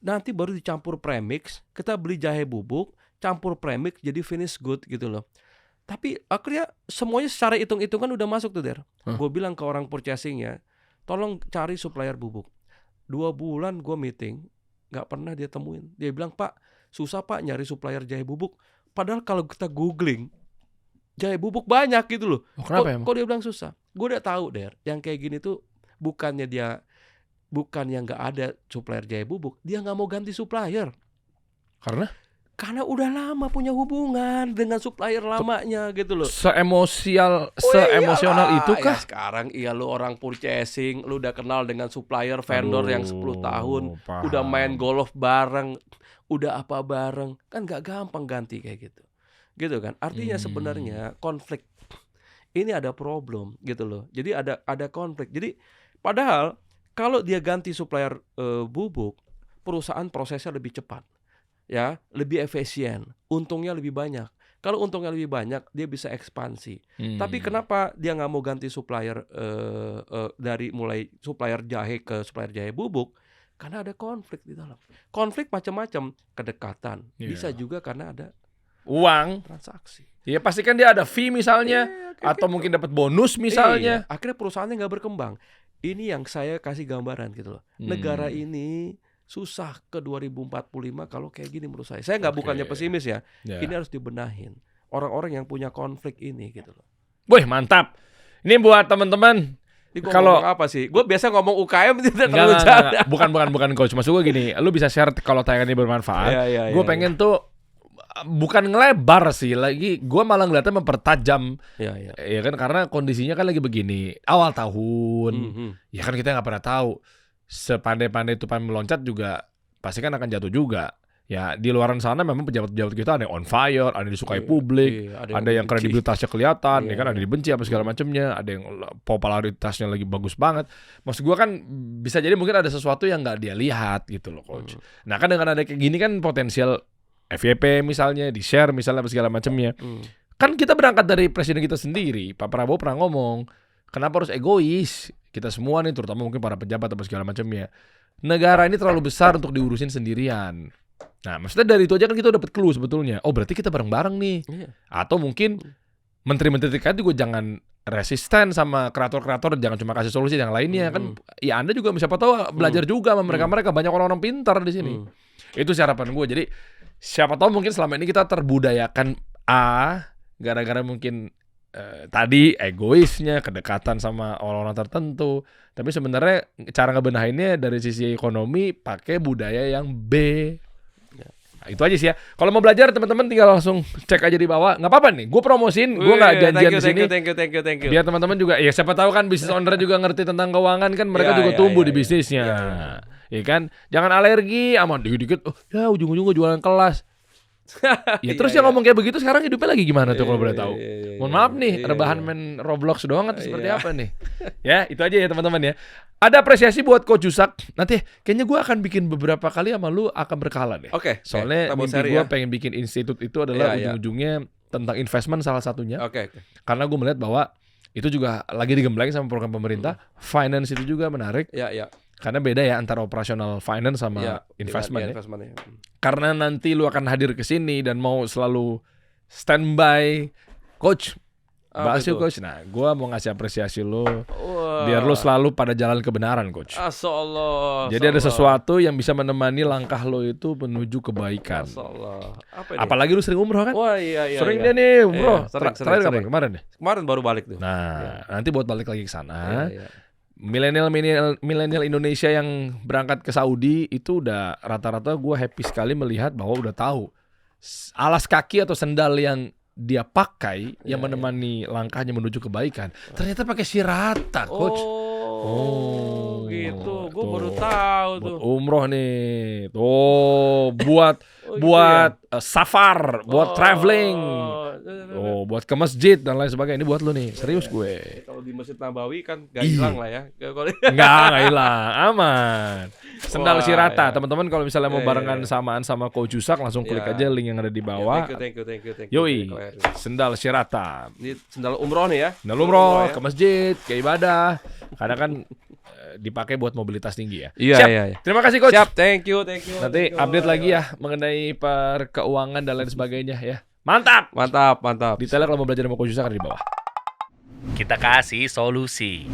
Speaker 1: Nanti baru dicampur premix, kita beli jahe bubuk, campur premix jadi finish good gitu loh. Tapi akhirnya semuanya secara hitung-hitungan udah masuk tuh Der. Gue bilang ke orang purchasing-nya, tolong cari supplier bubuk. 2 bulan gue meeting, gak pernah dia temuin. Dia bilang, Pak, susah Pak nyari supplier jahe bubuk. Padahal kalau kita googling, jahe bubuk banyak gitu loh.
Speaker 2: Kenapa
Speaker 1: kok dia bilang susah? Gue udah tahu Der, yang kayak gini tuh bukan yang gak ada supplier jahe bubuk, dia gak mau ganti supplier. Karena udah lama punya hubungan dengan supplier lamanya gitu loh.
Speaker 2: Seemosional itu kah?
Speaker 1: Ya sekarang lu orang purchasing, lu udah kenal dengan supplier vendor yang 10 tahun,
Speaker 2: paham.
Speaker 1: udah main golf bareng, udah apa bareng, kan gak gampang ganti kayak gitu. Gitu kan? Artinya sebenarnya konflik ini ada problem gitu loh. Jadi ada konflik. Jadi padahal kalau dia ganti supplier bubuk, perusahaan prosesnya lebih cepat. Ya, lebih efisien, untungnya lebih banyak. Kalau untungnya lebih banyak, dia bisa ekspansi. Tapi kenapa dia nggak mau ganti supplier dari mulai supplier jahe ke supplier jahe bubuk? Karena ada konflik di dalam. Konflik macam-macam, kedekatan. Bisa juga karena ada
Speaker 2: uang,
Speaker 1: transaksi.
Speaker 2: Ya pasti kan dia ada fee misalnya, atau mungkin dapat bonus misalnya.
Speaker 1: Akhirnya perusahaannya nggak berkembang. Ini yang saya kasih gambaran gitu loh. Negara ini susah ke 2045 kalau kayak gini menurut saya. Saya nggak bukannya pesimis ya. Ini harus dibenahin. Orang-orang yang punya konflik ini gitu loh.
Speaker 2: Wih, mantap. Ini buat teman-teman.
Speaker 1: Kalau apa sih? Gue biasa ngomong UKM tidak terlalu jauh.
Speaker 2: Bukan coach. Maksud gue gini, lu bisa share kalau tayangan ini bermanfaat. Gue pengen tuh bukan ngelebar sih, lagi gue malah ngeliatnya mempertajam. Ya kan, karena kondisinya kan lagi begini. Awal tahun. Ya kan kita nggak pernah tahu. Sepandai-pandai tupai meloncat juga pasti kan akan jatuh juga. Ya di luaran sana memang pejabat-pejabat kita ada yang on fire, ada yang disukai publik, ada yang kredibilitasnya kelihatan, ya kan, ada dibenci apa segala macamnya, ada yang popularitasnya lagi bagus banget. Maksud gua kan bisa jadi mungkin ada sesuatu yang nggak dia lihat gitu loh coach. Nah kan dengan ada kayak gini kan potensial FYP misalnya di share misalnya apa segala macamnya. Kan kita berangkat dari presiden kita sendiri. Pak Prabowo pernah ngomong, kenapa harus egois? Kita semua nih, terutama mungkin para pejabat atau segala macamnya. Negara ini terlalu besar untuk diurusin sendirian. Nah, maksudnya dari itu aja kan kita dapat clue sebetulnya. Oh, berarti kita bareng-bareng nih. Atau mungkin menteri-menteri terkait juga jangan resisten sama kreator-kreator, jangan cuma kasih solusi yang lainnya kan. Ya Anda juga siapa tahu belajar juga sama mereka-mereka, banyak orang-orang pintar di sini. Itu sih harapan gue. Jadi siapa tahu mungkin selama ini kita terbudayakan gara-gara mungkin tadi egoisnya, kedekatan sama orang-orang tertentu. Tapi sebenarnya cara ngebenahinnya dari sisi ekonomi pakai budaya yang B. Nah, itu aja sih ya. Kalau mau belajar teman-teman tinggal langsung cek aja di bawah. Nggak apa-apa nih, gue promosiin, gue nggak janjian di sini.
Speaker 1: Thank you.
Speaker 2: Biar teman-teman juga, ya siapa tahu kan bisnis owner juga ngerti tentang keuangan kan, mereka juga tumbuh di bisnisnya. Ya kan, jangan alergi, aman dikit-dikit. Oh ya ujung-ujungnya jualan kelas. Ya terus yang ngomong kayak begitu sekarang hidupnya lagi gimana tuh kalau boleh tahu? Mohon maaf nih, rebahan main Roblox doang atau seperti apa nih? Ya itu aja ya teman-teman ya. Ada apresiasi buat Coach Yusak. Nanti kayaknya gue akan bikin beberapa kali sama lu akan berkala deh. Soalnya mimpi gue pengen bikin institut itu adalah ujung-ujungnya tentang investment salah satunya. Karena gue melihat bahwa itu juga lagi digembleng sama program pemerintah. Finance itu juga menarik. Karena beda ya antara operasional finance sama investment ya. Karena nanti lu akan hadir ke sini dan mau selalu standby, coach. Bahas yuk coach. Nah, gua mau ngasih apresiasi lu. Biar lu selalu pada jalan kebenaran, coach. Jadi ada sesuatu yang bisa menemani langkah lu itu menuju kebaikan. Apalagi lu sering umroh kan? Sering dia nih umroh. Terakhir kapan? Kemarin deh.
Speaker 1: Kemarin baru balik tuh.
Speaker 2: Nah, nanti buat balik lagi ke sana. Milenial Indonesia yang berangkat ke Saudi itu udah rata-rata gue happy sekali melihat bahwa udah tahu alas kaki atau sendal yang dia pakai yang menemani langkahnya menuju kebaikan ternyata pakai Shirata, coach.
Speaker 1: Gitu. Gue baru tahu tuh.
Speaker 2: Buat umroh nih. Tuh, buat buat safar, buat traveling.
Speaker 1: Oh,
Speaker 2: Buat ke masjid dan lain sebagainya. Ini buat lu nih, serius gue.
Speaker 1: kalau di Masjid Nabawi kan gak
Speaker 2: Iya.
Speaker 1: hilang lah ya. Kalau
Speaker 2: Enggak hilang, aman. Sendal
Speaker 1: Wah,
Speaker 2: Shirata,
Speaker 1: ya.
Speaker 2: teman-teman kalau misalnya mau
Speaker 1: Iya,
Speaker 2: barengan
Speaker 1: iya.
Speaker 2: samaan sama Coach Yusak, langsung klik
Speaker 1: Iya.
Speaker 2: aja link yang ada di bawah.
Speaker 1: Thank you.
Speaker 2: Yoi,
Speaker 1: Keren.
Speaker 2: sendal Shirata.
Speaker 1: Ini sendal umroh nih ya.
Speaker 2: Sendal umroh,
Speaker 1: ya.
Speaker 2: ke masjid, ke ibadah. Karena kan dipakai buat mobilitas tinggi ya.
Speaker 1: Iya,
Speaker 2: Siap.
Speaker 1: iya.
Speaker 2: Terima kasih Coach.
Speaker 1: Siap, thank you.
Speaker 2: Nanti update lagi ya mengenai keuangan dan lain sebagainya ya. Mantap.
Speaker 1: Mantap.
Speaker 2: Detailnya kalau mau belajar sama Coach Yusak ada di bawah.
Speaker 3: Kita kasih solusi.